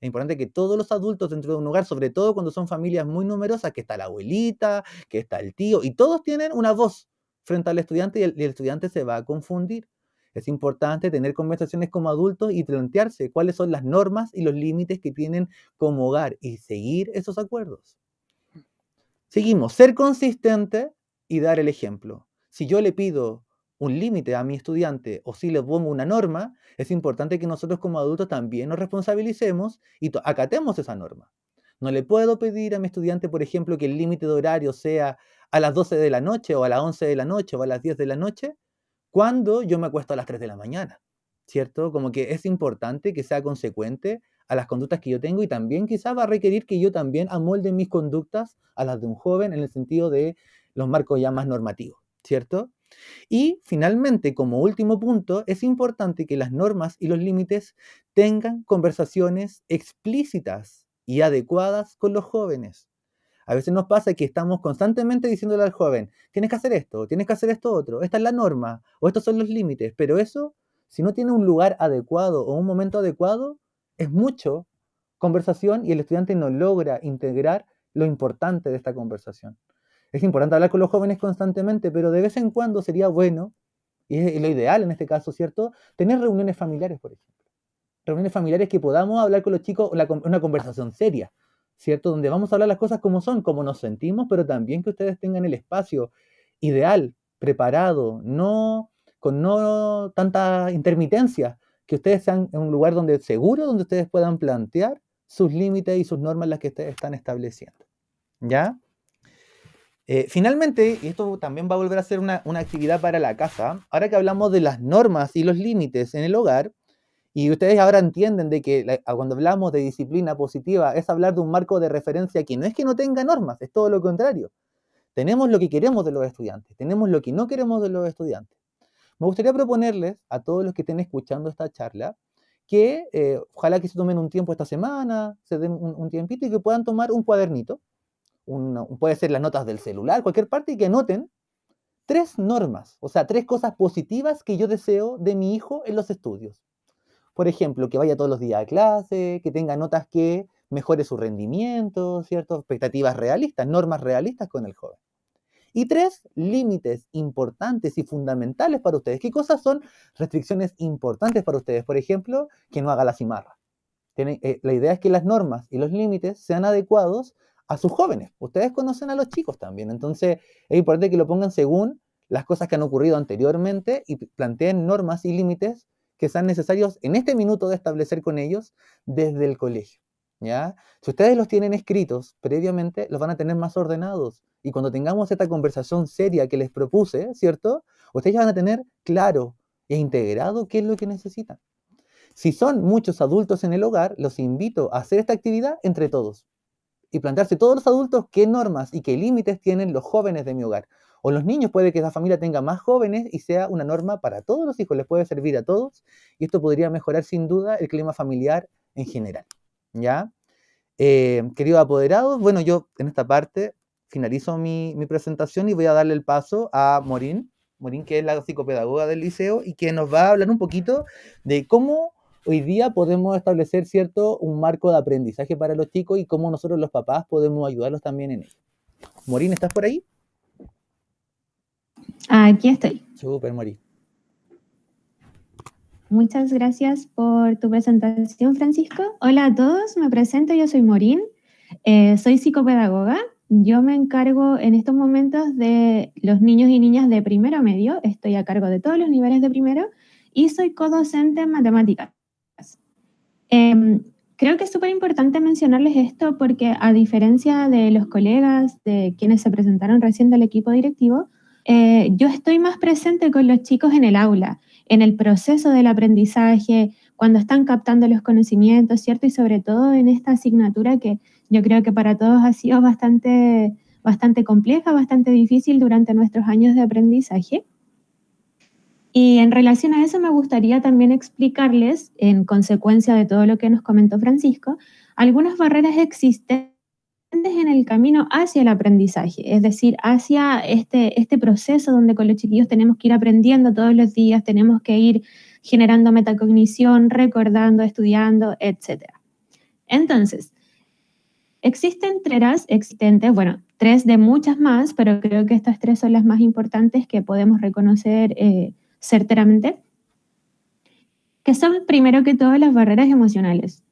Es importante que todos los adultos dentro de un hogar, sobre todo cuando son familias muy numerosas, que está la abuelita, que está el tío, y todos tienen una voz frente al estudiante y el estudiante se va a confundir. Es importante tener conversaciones como adultos y plantearse cuáles son las normas y los límites que tienen como hogar y seguir esos acuerdos. Seguimos, ser consistente y dar el ejemplo. Si yo le pido un límite a mi estudiante o si le pongo una norma, es importante que nosotros como adultos también nos responsabilicemos y acatemos esa norma. No le puedo pedir a mi estudiante, por ejemplo, que el límite de horario sea a las 12 de la noche o a las 11 de la noche o a las 10 de la noche cuando yo me acuesto a las 3 de la mañana, ¿cierto? Como que es importante que sea consecuente a las conductas que yo tengo y también quizás va a requerir que yo también amolde mis conductas a las de un joven en el sentido de los marcos ya más normativos, ¿cierto? Y finalmente, como último punto, es importante que las normas y los límites tengan conversaciones explícitas y adecuadas con los jóvenes. A veces nos pasa que estamos constantemente diciéndole al joven, tienes que hacer esto otro, esta es la norma o estos son los límites, pero eso, si no tiene un lugar adecuado o un momento adecuado, es mucho conversación y el estudiante no logra integrar lo importante de esta conversación. Es importante hablar con los jóvenes constantemente, pero de vez en cuando sería bueno, y es lo ideal en este caso, ¿cierto? Tener reuniones familiares, por ejemplo. Reuniones familiares que podamos hablar con los chicos, una conversación seria, ¿cierto? Donde vamos a hablar las cosas como son, como nos sentimos, pero también que ustedes tengan el espacio ideal, preparado, con no tanta intermitencia, que ustedes sean en un lugar donde seguro, donde ustedes puedan plantear sus límites y sus normas las que ustedes están estableciendo. ¿Ya? Finalmente, y esto también va a volver a ser una actividad para la casa, ahora que hablamos de las normas y los límites en el hogar, y ustedes ahora entienden de que cuando hablamos de disciplina positiva es hablar de un marco de referencia que no es que no tenga normas, es todo lo contrario. Tenemos lo que queremos de los estudiantes, tenemos lo que no queremos de los estudiantes. Me gustaría proponerles a todos los que estén escuchando esta charla que ojalá que se tomen un tiempo esta semana, se den un tiempito y que puedan tomar un cuadernito, puede ser las notas del celular, cualquier parte, y que anoten 3 normas, o sea, 3 cosas positivas que yo deseo de mi hijo en los estudios. Por ejemplo, que vaya todos los días a clase, que tenga notas que mejore su rendimiento, ¿cierto? Expectativas realistas, normas realistas con el joven. Y 3 límites importantes y fundamentales para ustedes. ¿Qué cosas son restricciones importantes para ustedes? Por ejemplo, que no haga la cimarra. La idea es que las normas y los límites sean adecuados a sus jóvenes. Ustedes conocen a los chicos también, entonces es importante que lo pongan según las cosas que han ocurrido anteriormente y planteen normas y límites que sean necesarios en este minuto de establecer con ellos desde el colegio, ¿ya? Si ustedes los tienen escritos previamente, los van a tener más ordenados y cuando tengamos esta conversación seria que les propuse, ¿cierto? Ustedes ya van a tener claro e integrado qué es lo que necesitan. Si son muchos adultos en el hogar, los invito a hacer esta actividad entre todos y plantearse todos los adultos qué normas y qué límites tienen los jóvenes de mi hogar. O los niños, puede que esa familia tenga más jóvenes y sea una norma para todos los hijos, les puede servir a todos y esto podría mejorar sin duda el clima familiar en general. ¿Ya? Queridos apoderados, bueno, yo en esta parte finalizo mi presentación y voy a darle el paso a Morín, que es la psicopedagoga del liceo y que nos va a hablar un poquito de cómo hoy día podemos establecer, ¿cierto?, un marco de aprendizaje para los chicos y cómo nosotros los papás podemos ayudarlos también en ello. Morín, ¿estás por ahí? Aquí estoy. Súper, Morín. Muchas gracias por tu presentación, Francisco. Hola a todos, me presento, yo soy Morín, soy psicopedagoga. Yo me encargo en estos momentos de los niños y niñas de primero medio, estoy a cargo de todos los niveles de primero y soy codocente en matemáticas. Creo que es súper importante mencionarles esto porque a diferencia de los colegas, de quienes se presentaron recién del equipo directivo, yo estoy más presente con los chicos en el aula. en el proceso del aprendizaje, cuando están captando los conocimientos, ¿cierto? Y sobre todo en esta asignatura que yo creo que para todos ha sido bastante compleja, bastante difícil durante nuestros años de aprendizaje. Y en relación a eso me gustaría también explicarles, en consecuencia de todo lo que nos comentó Francisco, algunas barreras existentes en el camino hacia el aprendizaje, es decir, hacia este proceso donde con los chiquillos tenemos que ir aprendiendo todos los días, tenemos que ir generando metacognición, recordando, estudiando, etc. Entonces, existen tres de muchas más, pero creo que estas tres son las más importantes que podemos reconocer certeramente, que son primero que todo las barreras emocionales.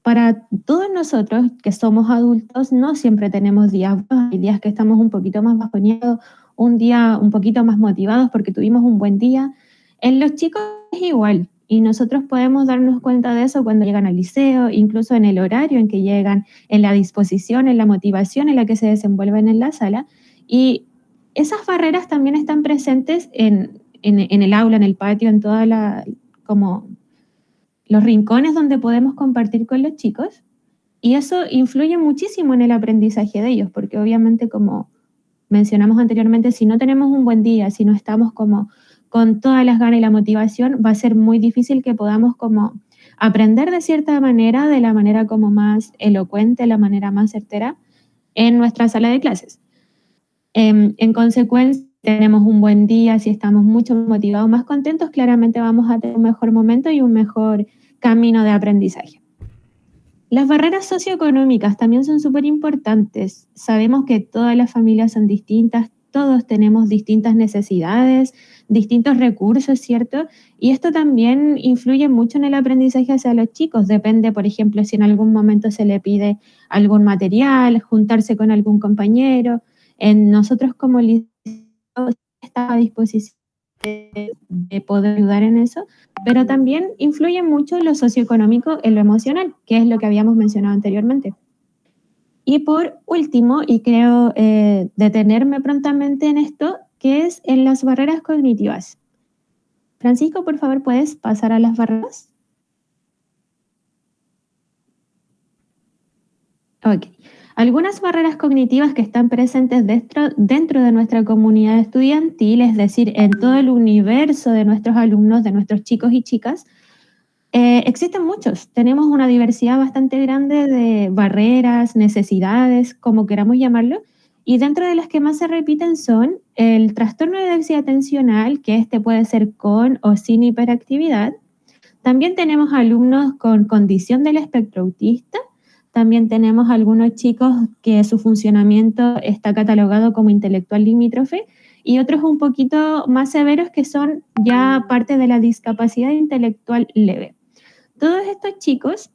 Para todos nosotros que somos adultos no siempre tenemos días buenos, hay días que estamos un poquito más bajoneados, un día un poquito más motivados porque tuvimos un buen día. En los chicos es igual y nosotros podemos darnos cuenta de eso cuando llegan al liceo, incluso en el horario en que llegan, en la disposición, en la motivación en la que se desenvuelven en la sala, y esas barreras también están presentes en el aula, en el patio, en toda como los rincones donde podemos compartir con los chicos, y eso influye muchísimo en el aprendizaje de ellos, porque obviamente, como mencionamos anteriormente, si no tenemos un buen día, si no estamos como con todas las ganas y la motivación, va a ser muy difícil que podamos como aprender de cierta manera, de la manera como más elocuente, la manera más certera, en nuestra sala de clases. En consecuencia, tenemos un buen día, si estamos mucho motivados, más contentos, claramente vamos a tener un mejor momento y un mejor camino de aprendizaje. Las barreras socioeconómicas también son súper importantes. Sabemos que todas las familias son distintas, todos tenemos distintas necesidades, distintos recursos, ¿cierto? Y esto también influye mucho en el aprendizaje hacia los chicos. Depende, por ejemplo, si en algún momento se le pide algún material, juntarse con algún compañero. Nosotros como liceo está a disposición de poder ayudar en eso, pero también influye mucho lo socioeconómico en lo emocional, que es lo que habíamos mencionado anteriormente. Y por último, y creo detenerme prontamente en esto, que es en las barreras cognitivas. Francisco, por favor, ¿puedes pasar a las barreras? Ok. Algunas barreras cognitivas que están presentes dentro de nuestra comunidad estudiantil, es decir, en todo el universo de nuestros alumnos, de nuestros chicos y chicas, existen muchos. Tenemos una diversidad bastante grande de barreras, necesidades, como queramos llamarlo, y dentro de las que más se repiten son el trastorno de déficit atencional, que este puede ser con o sin hiperactividad. También tenemos alumnos con condición del espectro autista. También tenemos algunos chicos que su funcionamiento está catalogado como intelectual limítrofe y otros un poquito más severos que son ya parte de la discapacidad intelectual leve. Todos estos chicos,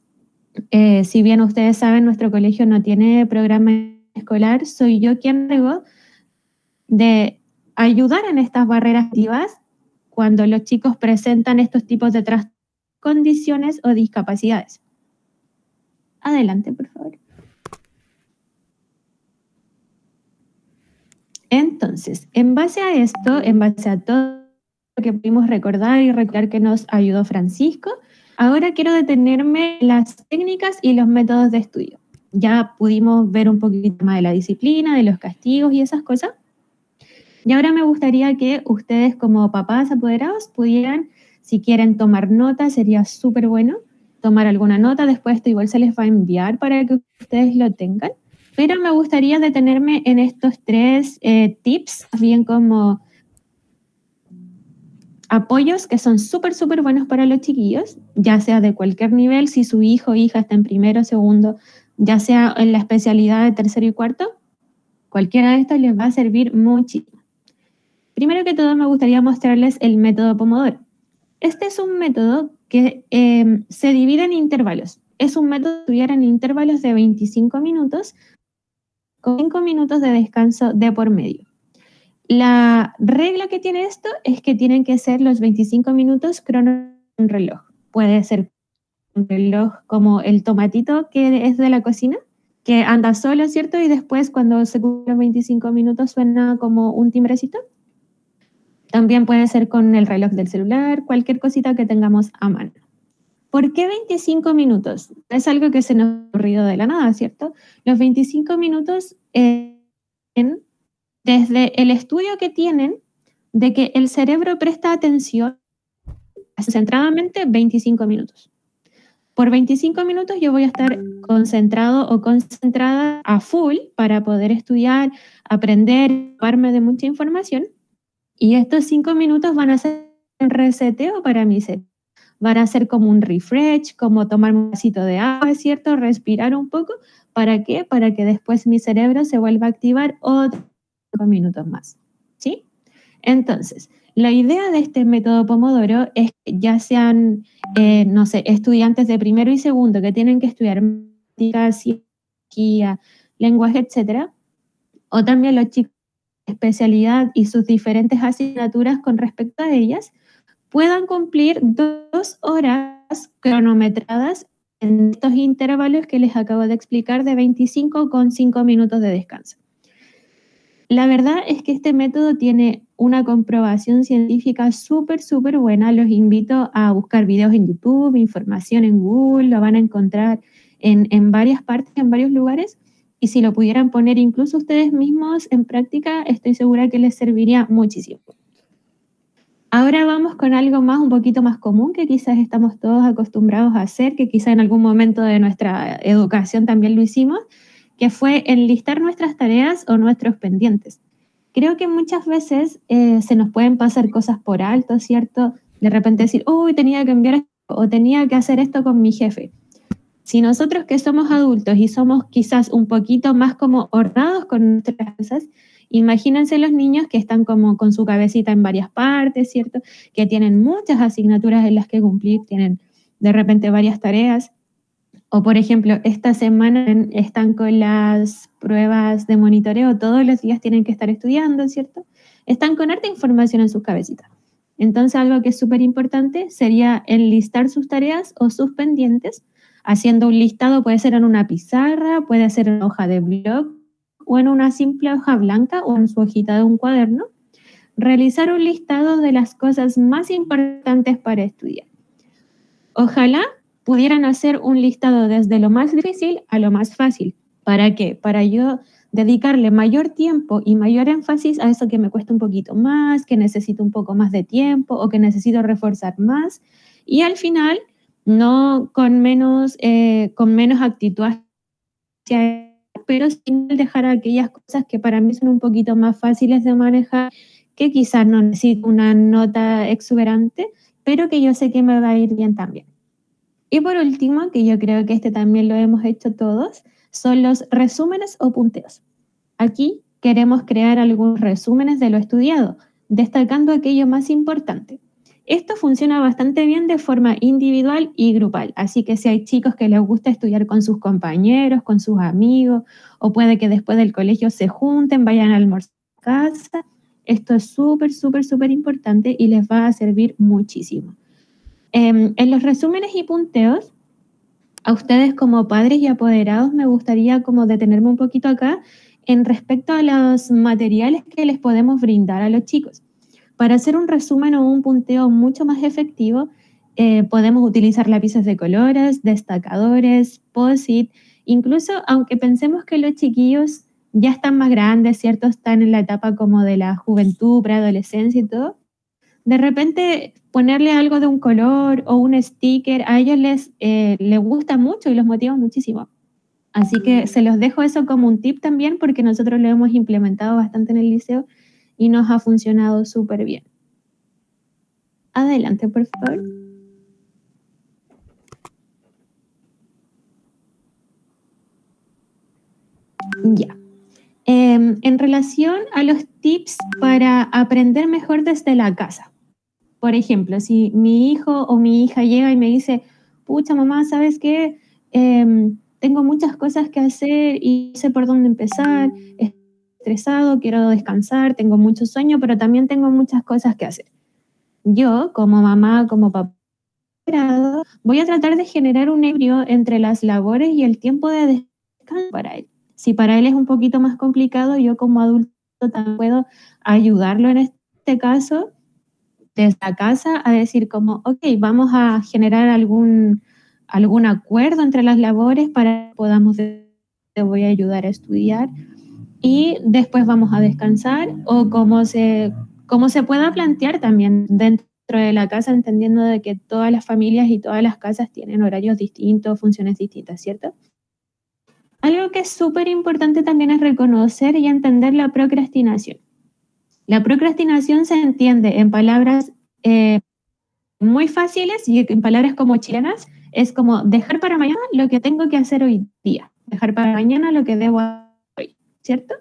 si bien ustedes saben, nuestro colegio no tiene programa escolar, soy yo quien encargo de ayudar en estas barreras activas cuando los chicos presentan estos tipos de condiciones o discapacidades. Adelante, por favor. Entonces, en base a esto, en base a todo lo que pudimos recordar que nos ayudó Francisco, ahora quiero detenerme en las técnicas y los métodos de estudio. Ya pudimos ver un poquito más de la disciplina, de los castigos y esas cosas. Y ahora me gustaría que ustedes como papás apoderados pudieran, si quieren tomar nota, sería súper bueno tomar alguna nota. Después esto igual se les va a enviar para que ustedes lo tengan. Pero me gustaría detenerme en estos tres tips, bien como apoyos que son súper buenos para los chiquillos, ya sea de cualquier nivel, si su hijo o hija está en primero o segundo, ya sea en la especialidad de tercero y cuarto, cualquiera de estos les va a servir muchísimo. Primero que todo me gustaría mostrarles el método Pomodoro. Este es un método que se divide en intervalos. Es un método de estudiar en intervalos de 25 minutos con 5 minutos de descanso de por medio. La regla que tiene esto es que tienen que ser los 25 minutos crono un reloj. Puede ser un reloj como el tomatito que es de la cocina, que anda solo, ¿cierto? Y después cuando se cumplen 25 minutos suena como un timbrecito. También puede ser con el reloj del celular, cualquier cosita que tengamos a mano. ¿Por qué 25 minutos? Es algo que se nos ha ocurrido de la nada, ¿cierto? Los 25 minutos desde el estudio que tienen de que el cerebro presta atención concentradamente 25 minutos. Por 25 minutos yo voy a estar concentrado o concentrada a full para poder estudiar, aprender, ocuparme de mucha información. Y estos 5 minutos van a ser un reseteo para mi cerebro. Van a ser como un refresh, como tomar un vasito de agua, ¿es cierto? Respirar un poco. ¿Para qué? Para que después mi cerebro se vuelva a activar otros 5 minutos más. ¿Sí? Entonces, la idea de este método Pomodoro es que ya sean, no sé, estudiantes de primero y segundo que tienen que estudiar psicología, lenguaje, etcétera, o también los chicos de especialidad y sus diferentes asignaturas con respecto a ellas, puedan cumplir 2 horas cronometradas en estos intervalos que les acabo de explicar de 25 con 5 minutos de descanso. La verdad es que este método tiene una comprobación científica súper buena. Los invito a buscar videos en YouTube, información en Google, lo van a encontrar en varias partes, en varios lugares. Y si lo pudieran poner incluso ustedes mismos en práctica, estoy segura que les serviría muchísimo. Ahora vamos con algo más, un poquito más común, que quizás estamos todos acostumbrados a hacer, que quizás en algún momento de nuestra educación también lo hicimos, que fue enlistar nuestras tareas o nuestros pendientes. Creo que muchas veces se nos pueden pasar cosas por alto, ¿cierto? De repente decir, uy, tenía que enviar esto, o tenía que hacer esto con mi jefe. Si nosotros que somos adultos y somos quizás un poquito más como ordenados con nuestras cosas, imagínense los niños que están como con su cabecita en varias partes, ¿cierto? Que tienen muchas asignaturas en las que cumplir, tienen de repente varias tareas. O, por ejemplo, esta semana están con las pruebas de monitoreo, todos los días tienen que estar estudiando, ¿cierto? Están con harta información en sus cabecitas. Entonces, algo que es súper importante sería enlistar sus tareas o sus pendientes, haciendo un listado, puede ser en una pizarra, puede ser en una hoja de blog, o en una simple hoja blanca, o en su hojita de un cuaderno. Realizar un listado de las cosas más importantes para estudiar. Ojalá pudieran hacer un listado desde lo más difícil a lo más fácil. ¿Para qué? Para yo dedicarle mayor tiempo y mayor énfasis a eso que me cuesta un poquito más, que necesito un poco más de tiempo o que necesito reforzar más. Y al final, no con menos actitud, pero sin dejar aquellas cosas que para mí son un poquito más fáciles de manejar, que quizás no necesito una nota exuberante, pero que yo sé que me va a ir bien también. Y por último, que yo creo que este también lo hemos hecho todos, son los resúmenes o punteos. Aquí queremos crear algunos resúmenes de lo estudiado, destacando aquello más importante. Esto funciona bastante bien de forma individual y grupal, así que si hay chicos que les gusta estudiar con sus compañeros, con sus amigos, o puede que después del colegio se junten, vayan a almorzar a casa, esto es súper importante y les va a servir muchísimo. En los resúmenes y punteos, a ustedes como padres y apoderados me gustaría como detenerme un poquito acá en respecto a los materiales que les podemos brindar a los chicos. Para hacer un resumen o un punteo mucho más efectivo, podemos utilizar lápices de colores, destacadores, post-it, incluso aunque pensemos que los chiquillos ya están más grandes, ¿cierto? Están en la etapa como de la juventud, preadolescencia y todo. De repente ponerle algo de un color o un sticker, a ellos les gusta mucho y los motiva muchísimo. Así que se los dejo eso como un tip también porque nosotros lo hemos implementado bastante en el liceo y nos ha funcionado súper bien. Adelante, por favor. Ya. En relación a los tips para aprender mejor desde la casa. Por ejemplo, si mi hijo o mi hija llega y me dice, pucha mamá, ¿sabes qué? Tengo muchas cosas que hacer y no sé por dónde empezar, estoy estresado, quiero descansar, tengo mucho sueño, pero también tengo muchas cosas que hacer. Yo, como mamá, como papá, voy a tratar de generar un equilibrio entre las labores y el tiempo de descanso para él. Si para él es un poquito más complicado, yo como adulto también puedo ayudarlo en este caso, desde la casa a decir como, ok, vamos a generar algún acuerdo entre las labores para que podamos, te voy a ayudar a estudiar y después vamos a descansar, o cómo se pueda plantear también dentro de la casa, entendiendo de que todas las familias y todas las casas tienen horarios distintos, funciones distintas, ¿cierto? Algo que es súper importante también es reconocer y entender la procrastinación. La procrastinación se entiende en palabras muy fáciles y en palabras como chilenas, es como dejar para mañana lo que tengo que hacer hoy día, dejar para mañana lo que debo hacer hoy, ¿cierto?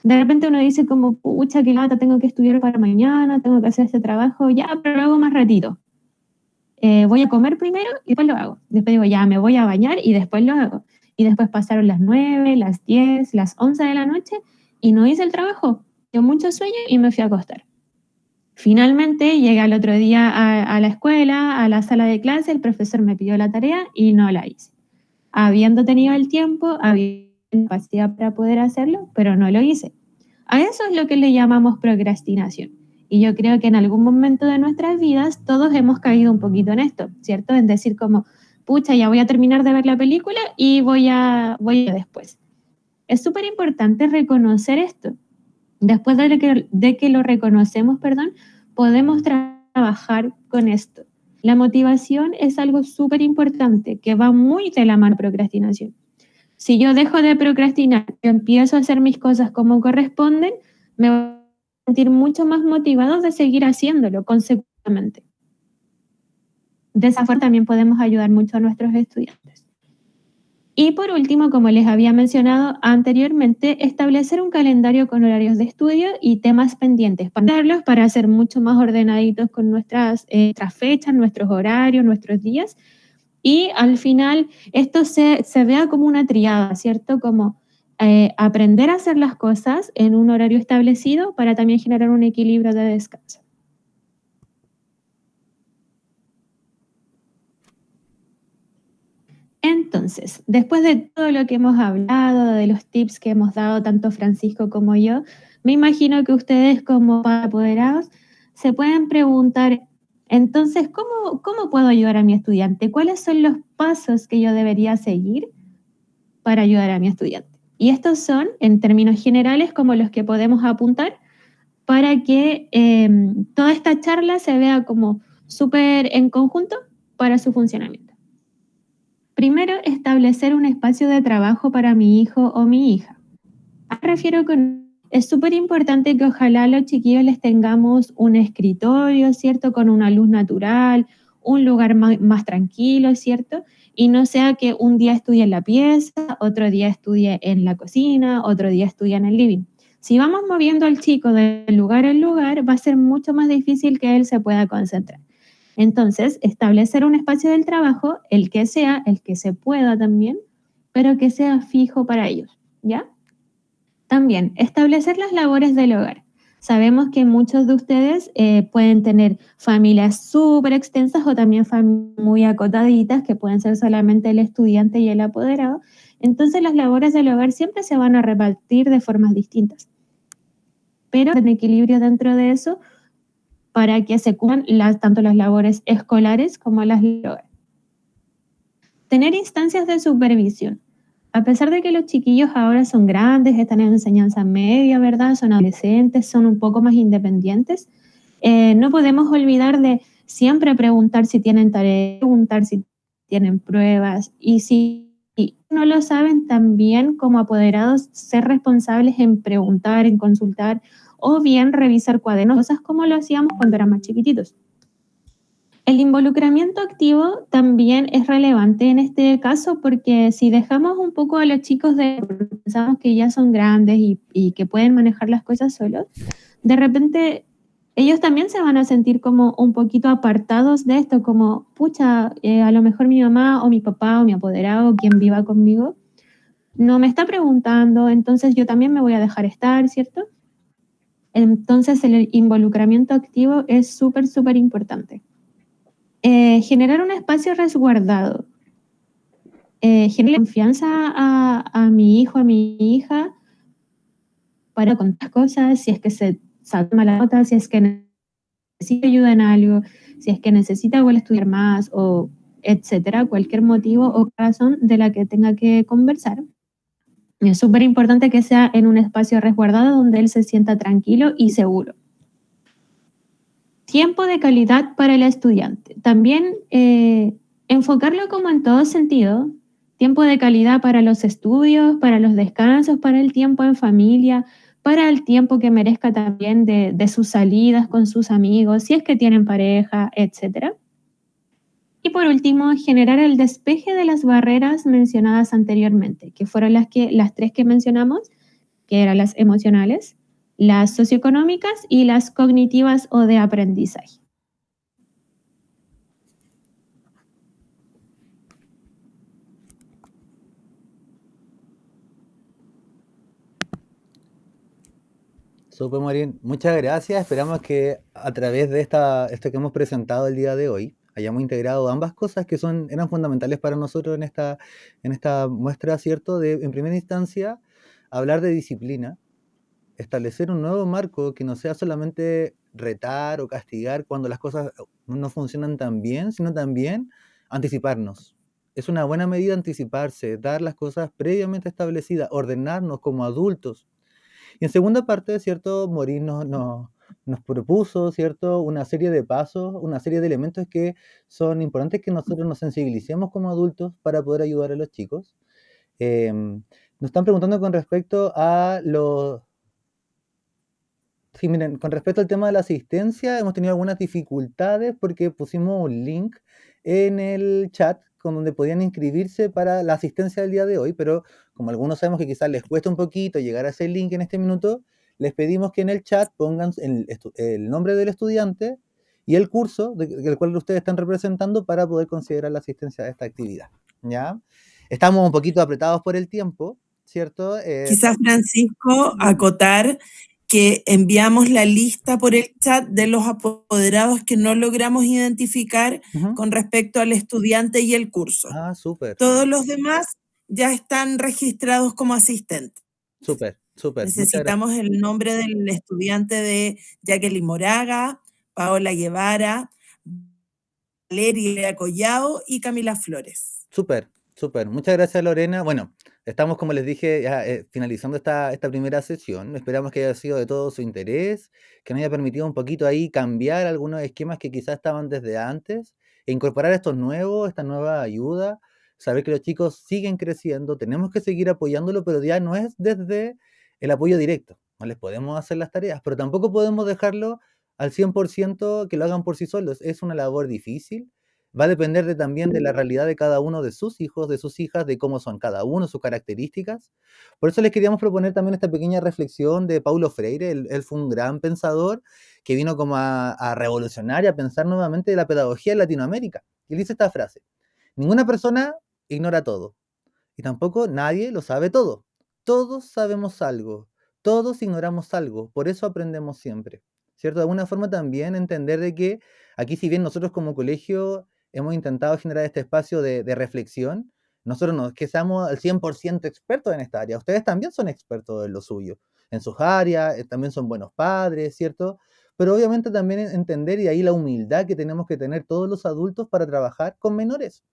De repente uno dice como, pucha, qué lata, tengo que estudiar para mañana, tengo que hacer este trabajo, ya, pero lo hago más ratito. Voy a comer primero y después lo hago. Después digo, ya, me voy a bañar y después lo hago. Y después pasaron las 9, las 10, las 11 de la noche y no hice el trabajo. Tengo mucho sueño y me fui a acostar. Finalmente llegué al otro día a la escuela, a la sala de clase, el profesor me pidió la tarea y no la hice. Habiendo tenido el tiempo, había capacidad para poder hacerlo, pero no lo hice. A eso es lo que le llamamos procrastinación. Y yo creo que en algún momento de nuestras vidas todos hemos caído un poquito en esto, ¿cierto? En decir como, pucha, ya voy a terminar de ver la película y voy a después. Es súper importante reconocer esto. Después de que lo reconocemos, podemos trabajar con esto. La motivación es algo súper importante que va muy de la mano procrastinación. Si yo dejo de procrastinar, yo empiezo a hacer mis cosas como corresponden, me voy a sentir mucho más motivado de seguir haciéndolo consecutivamente. De esa forma también podemos ayudar mucho a nuestros estudiantes. Y por último, como les había mencionado anteriormente, establecer un calendario con horarios de estudio y temas pendientes para ser mucho más ordenaditos con nuestras fechas, nuestros horarios, nuestros días. Y al final esto se vea como una triada, ¿cierto? Como aprender a hacer las cosas en un horario establecido para también generar un equilibrio de descanso. Entonces, después de todo lo que hemos hablado, de los tips que hemos dado tanto Francisco como yo, me imagino que ustedes como apoderados se pueden preguntar, entonces, ¿cómo puedo ayudar a mi estudiante? ¿Cuáles son los pasos que yo debería seguir para ayudar a mi estudiante? Y estos son, en términos generales, como los que podemos apuntar para que toda esta charla se vea como súper en conjunto para su funcionamiento. Primero, establecer un espacio de trabajo para mi hijo o mi hija. Me refiero con, es súper importante que ojalá a los chiquillos les tengamos un escritorio, ¿cierto? Con una luz natural, un lugar más tranquilo, ¿cierto? Y no sea que un día estudie en la pieza, otro día estudie en la cocina, otro día estudie en el living. Si vamos moviendo al chico de lugar en lugar, va a ser mucho más difícil que él se pueda concentrar. Entonces, establecer un espacio del trabajo, el que sea, el que se pueda también, pero que sea fijo para ellos, ¿ya? También, establecer las labores del hogar. Sabemos que muchos de ustedes pueden tener familias súper extensas o también familias muy acotaditas, que pueden ser solamente el estudiante y el apoderado. Entonces, las labores del hogar siempre se van a repartir de formas distintas. Pero en equilibrio dentro de eso, para que se cumplan tanto las labores escolares como las del hogar. Tener instancias de supervisión. A pesar de que los chiquillos ahora son grandes, están en enseñanza media, ¿verdad? Son adolescentes, son un poco más independientes, no podemos olvidar de siempre preguntar si tienen tareas, preguntar si tienen pruebas, y si no lo saben, también como apoderados, ser responsables en preguntar, en consultar, o bien revisar cuadernos, cosas como lo hacíamos cuando éramos más chiquititos. El involucramiento activo también es relevante en este caso, porque si dejamos un poco a los chicos pensamos que ya son grandes y que pueden manejar las cosas solos, de repente ellos también se van a sentir como un poquito apartados de esto, como, pucha, a lo mejor mi mamá o mi papá o mi apoderado, quien viva conmigo, no me está preguntando, entonces yo también me voy a dejar estar, ¿cierto? Entonces el involucramiento activo es súper, súper importante. Generar un espacio resguardado. Generar confianza a mi hijo, a mi hija, para contar cosas, si es que se salta mala nota, si es que necesita ayuda en algo, si es que necesita igual estudiar más o etcétera, cualquier motivo o razón de la que tenga que conversar. Es súper importante que sea en un espacio resguardado donde él se sienta tranquilo y seguro. Tiempo de calidad para el estudiante. También enfocarlo como en todo sentido. Tiempo de calidad para los estudios, para los descansos, para el tiempo en familia, para el tiempo que merezca también de sus salidas con sus amigos, si es que tienen pareja, etc. Y por último, generar el despeje de las barreras mencionadas anteriormente, que fueron las tres que mencionamos, que eran las emocionales, las socioeconómicas y las cognitivas o de aprendizaje. Súper, Marín. Muchas gracias. Esperamos que a través de esto que hemos presentado el día de hoy hayamos integrado ambas cosas que eran fundamentales para nosotros en esta muestra, ¿cierto? En primera instancia, hablar de disciplina, establecer un nuevo marco que no sea solamente retar o castigar cuando las cosas no funcionan tan bien, sino también anticiparnos. Es una buena medida anticiparse, dar las cosas previamente establecidas, ordenarnos como adultos. Y en segunda parte, ¿cierto? Morín nos propuso, ¿cierto? Una serie de pasos, una serie de elementos que son importantes que nosotros nos sensibilicemos como adultos para poder ayudar a los chicos. Nos están preguntando con respecto a los... Sí, miren, con respecto al tema de la asistencia, hemos tenido algunas dificultades porque pusimos un link en el chat con donde podían inscribirse para la asistencia del día de hoy, pero como algunos sabemos que quizás les cuesta un poquito llegar a ese link en este minuto, les pedimos que en el chat pongan el nombre del estudiante y el curso del cual ustedes están representando para poder considerar la asistencia a esta actividad, ¿ya? Estamos un poquito apretados por el tiempo, ¿cierto? Quizás, Francisco, acotar que enviamos la lista por el chat de los apoderados que no logramos identificar con respecto al estudiante y el curso. Ah, súper. Todos los demás ya están registrados como asistentes. Súper, súper. Necesitamos el nombre del estudiante de Jacqueline Moraga, Paola Guevara, Valeria Collao y Camila Flores. Súper, súper. Muchas gracias, Lorena. Bueno, estamos, como les dije, ya finalizando esta primera sesión. Esperamos que haya sido de todo su interés, que nos haya permitido un poquito ahí cambiar algunos esquemas que quizás estaban desde antes e incorporar estos nuevos, esta nueva ayuda, saber que los chicos siguen creciendo, tenemos que seguir apoyándolo, pero ya no es desde el apoyo directo. No les podemos hacer las tareas, pero tampoco podemos dejarlo al 100% que lo hagan por sí solos. Es una labor difícil. Va a depender también de la realidad de cada uno de sus hijos, de sus hijas, de cómo son cada uno, sus características. Por eso les queríamos proponer también esta pequeña reflexión de Paulo Freire. Él fue un gran pensador que vino como a revolucionar y a pensar nuevamente la pedagogía en Latinoamérica. Y él dice esta frase: ninguna persona ignora todo, y tampoco nadie lo sabe todo. Todos sabemos algo, todos ignoramos algo, por eso aprendemos siempre, ¿cierto? De alguna forma también entender de que aquí, si bien nosotros como colegio hemos intentado generar este espacio de reflexión, nosotros no es que seamos al 100% expertos en esta área, ustedes también son expertos en lo suyo, en sus áreas, también son buenos padres, ¿cierto? Pero obviamente también entender, y ahí la humildad que tenemos que tener todos los adultos para trabajar con menores,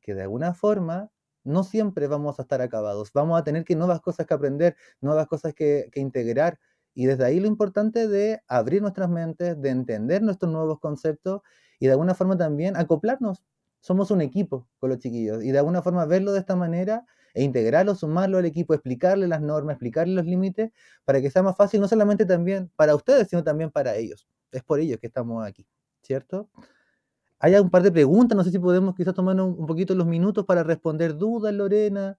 que de alguna forma no siempre vamos a estar acabados, vamos a tener nuevas cosas que aprender, nuevas cosas que integrar, y desde ahí lo importante de abrir nuestras mentes, de entender nuestros nuevos conceptos y de alguna forma también acoplarnos. Somos un equipo con los chiquillos y de alguna forma verlo de esta manera e integrarlo, sumarlo al equipo, explicarle las normas, explicarle los límites para que sea más fácil, no solamente también para ustedes, sino también para ellos. Es por ello que estamos aquí, ¿cierto? Hay un par de preguntas, no sé si podemos quizás tomar un poquito los minutos para responder dudas, Lorena.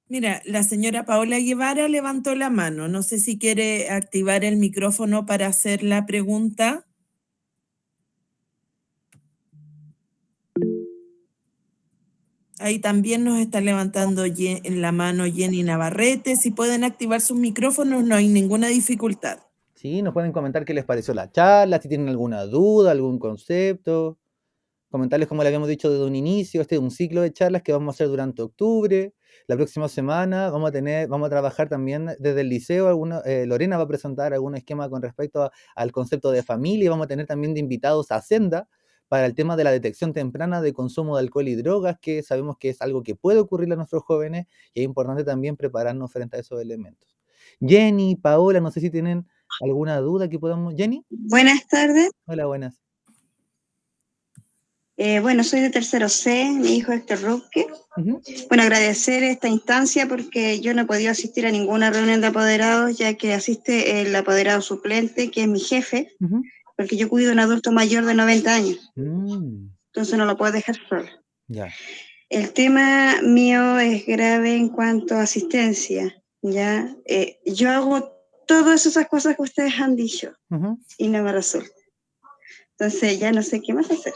Mira, la señora Paola Guevara levantó la mano. No sé si quiere activar el micrófono para hacer la pregunta. Ahí también nos está levantando en la mano Jenny Navarrete. Si pueden activar sus micrófonos, no hay ninguna dificultad. Sí, nos pueden comentar qué les pareció la charla, si tienen alguna duda, algún concepto. Comentarles, como le habíamos dicho desde un inicio, este es un ciclo de charlas que vamos a hacer durante octubre. La próxima semana vamos a trabajar también desde el liceo, Lorena va a presentar algún esquema con respecto al concepto de familia, y vamos a tener también de invitados a Senda para el tema de la detección temprana de consumo de alcohol y drogas, que sabemos que es algo que puede ocurrir a nuestros jóvenes, y es importante también prepararnos frente a esos elementos. Jenny, Paola, no sé si tienen alguna duda que podamos... Jenny. Buenas tardes. Hola, buenas. Bueno, soy de tercero C, mi hijo Héctor Roque. Bueno, agradecer esta instancia porque yo no he podido asistir a ninguna reunión de apoderados, ya que asiste el apoderado suplente, que es mi jefe, porque yo cuido a un adulto mayor de 90 años. Entonces no lo puedo dejar solo. Ya. El tema mío es grave en cuanto a asistencia, ¿ya? Yo hago todas esas cosas que ustedes han dicho y no me resulta. Entonces ya no sé qué más hacer.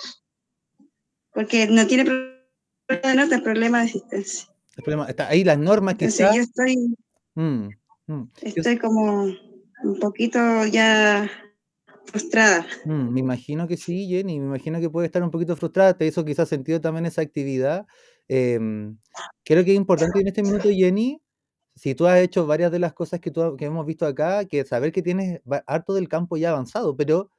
Porque no tiene problema de nota, es problema de asistencia. El problema está ahí, las normas que Entonces yo estoy como un poquito ya frustrada. Me imagino que sí, Jenny, me imagino que puede estar un poquito frustrada, te hizo quizás sentido también esa actividad. Creo que es importante en este minuto, Jenny, si tú has hecho varias de las cosas que hemos visto acá, que saber que tienes harto del campo ya avanzado, pero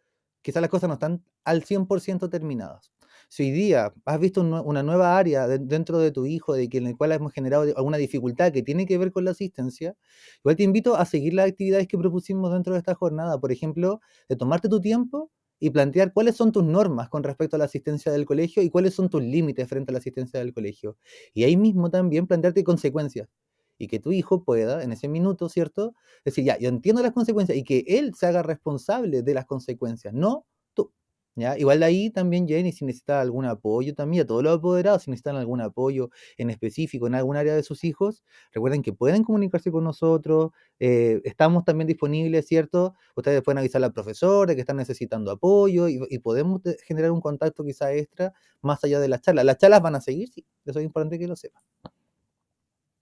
quizás las cosas no están al 100% terminadas. Si hoy día has visto una nueva área dentro de tu hijo, en el cual hemos generado alguna dificultad que tiene que ver con la asistencia, igual te invito a seguir las actividades que propusimos dentro de esta jornada. Por ejemplo, de tomarte tu tiempo y plantear cuáles son tus normas con respecto a la asistencia del colegio y cuáles son tus límites frente a la asistencia del colegio. Y ahí mismo también plantearte consecuencias. Y que tu hijo pueda, en ese minuto, ¿cierto? Decir, ya, yo entiendo las consecuencias y que él se haga responsable de las consecuencias, no tú. ¿Ya? Igual de ahí también, Jenny, si necesita algún apoyo también, a todos los apoderados, si necesitan algún apoyo en específico en algún área de sus hijos, recuerden que pueden comunicarse con nosotros, estamos también disponibles, ¿cierto? Ustedes pueden avisar al profesor de que están necesitando apoyo y podemos generar un contacto quizá extra más allá de las charlas. Las charlas van a seguir, sí, eso es importante que lo sepan.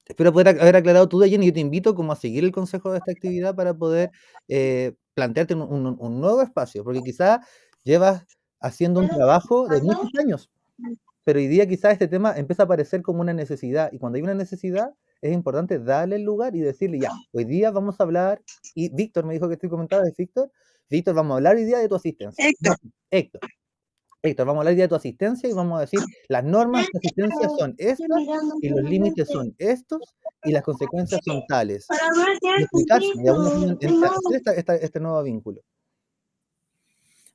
Espero poder haber aclarado tu duda, Jenny. Yo te invito como a seguir el consejo de esta actividad para poder plantearte un nuevo espacio, porque quizás llevas haciendo un trabajo de muchos años, pero hoy día quizás este tema empieza a aparecer como una necesidad, y cuando hay una necesidad es importante darle el lugar y decirle, ya, hoy día vamos a hablar, y Víctor me dijo que estoy comentando, es Víctor, vamos a hablar hoy día de tu asistencia. Héctor, vamos a hablar hoy día de tu asistencia y vamos a decir, las normas de asistencia son estas, y los límites son estos, y las consecuencias son tales. Y explicarse, de alguna forma, hacer este nuevo vínculo.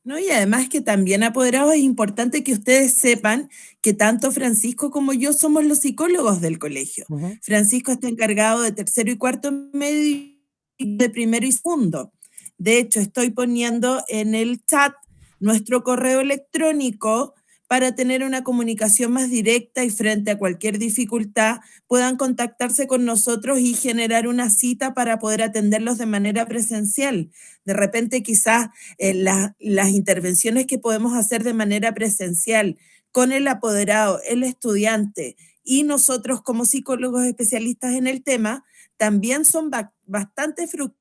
No, y además que también, apoderados, es importante que ustedes sepan que tanto Francisco como yo somos los psicólogos del colegio. Francisco está encargado de tercero y cuarto medio y de primero y segundo. De hecho, estoy poniendo en el chat nuestro correo electrónico para tener una comunicación más directa y frente a cualquier dificultad puedan contactarse con nosotros y generar una cita para poder atenderlos de manera presencial. De repente quizás las intervenciones que podemos hacer de manera presencial con el apoderado, el estudiante y nosotros como psicólogos especialistas en el tema también son bastante fructíferas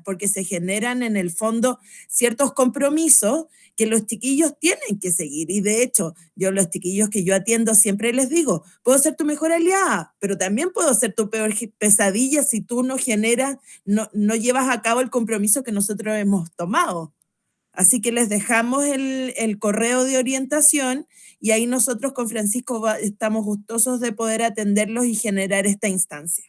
porque se generan en el fondo ciertos compromisos que los chiquillos tienen que seguir. Y de hecho, yo los chiquillos que yo atiendo siempre les digo, puedo ser tu mejor aliada, pero también puedo ser tu peor pesadilla si tú no generas, no llevas a cabo el compromiso que nosotros hemos tomado. Así que les dejamos el correo de orientación y ahí nosotros con Francisco estamos gustosos de poder atenderlos y generar esta instancia.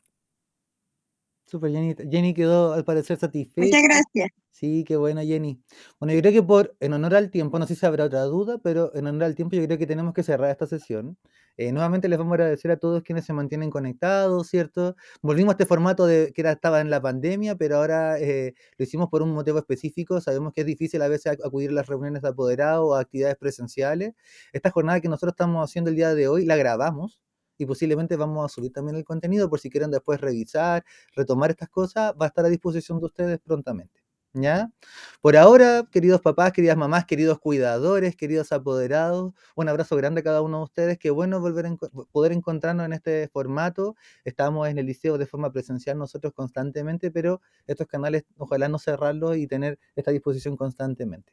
Súper, Jenny quedó al parecer satisfecha. Muchas gracias. Sí, qué bueno, Jenny. Bueno, yo creo que en honor al tiempo, no sé si habrá otra duda, pero en honor al tiempo yo creo que tenemos que cerrar esta sesión. Nuevamente les vamos a agradecer a todos quienes se mantienen conectados, ¿cierto? Volvimos a este formato que estaba en la pandemia, pero ahora lo hicimos por un motivo específico. Sabemos que es difícil a veces acudir a las reuniones de apoderados o a actividades presenciales. Esta jornada que nosotros estamos haciendo el día de hoy la grabamos y posiblemente vamos a subir también el contenido por si quieren después revisar, retomar estas cosas, va a estar a disposición de ustedes prontamente. ¿Ya? Por ahora, queridos papás, queridas mamás, queridos cuidadores, queridos apoderados, un abrazo grande a cada uno de ustedes. Qué bueno poder encontrarnos en este formato. Estamos en el liceo de forma presencial nosotros constantemente, pero estos canales ojalá no cerrarlos y tener esta disposición constantemente.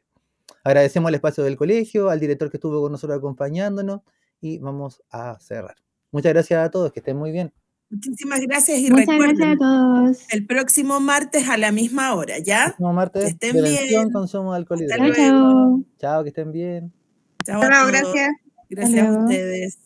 Agradecemos al espacio del colegio, al director que estuvo con nosotros acompañándonos y vamos a cerrar. Muchas gracias a todos, que estén muy bien. Muchísimas gracias y Muchas recuerden, gracias a todos. el próximo martes a la misma hora, ¿ya? El próximo martes, que estén prevención, bien. consumo de alcohol y Hasta drogas. luego. Chao. Chao, que estén bien. Chao a todos. Gracias. Gracias a luego. ustedes.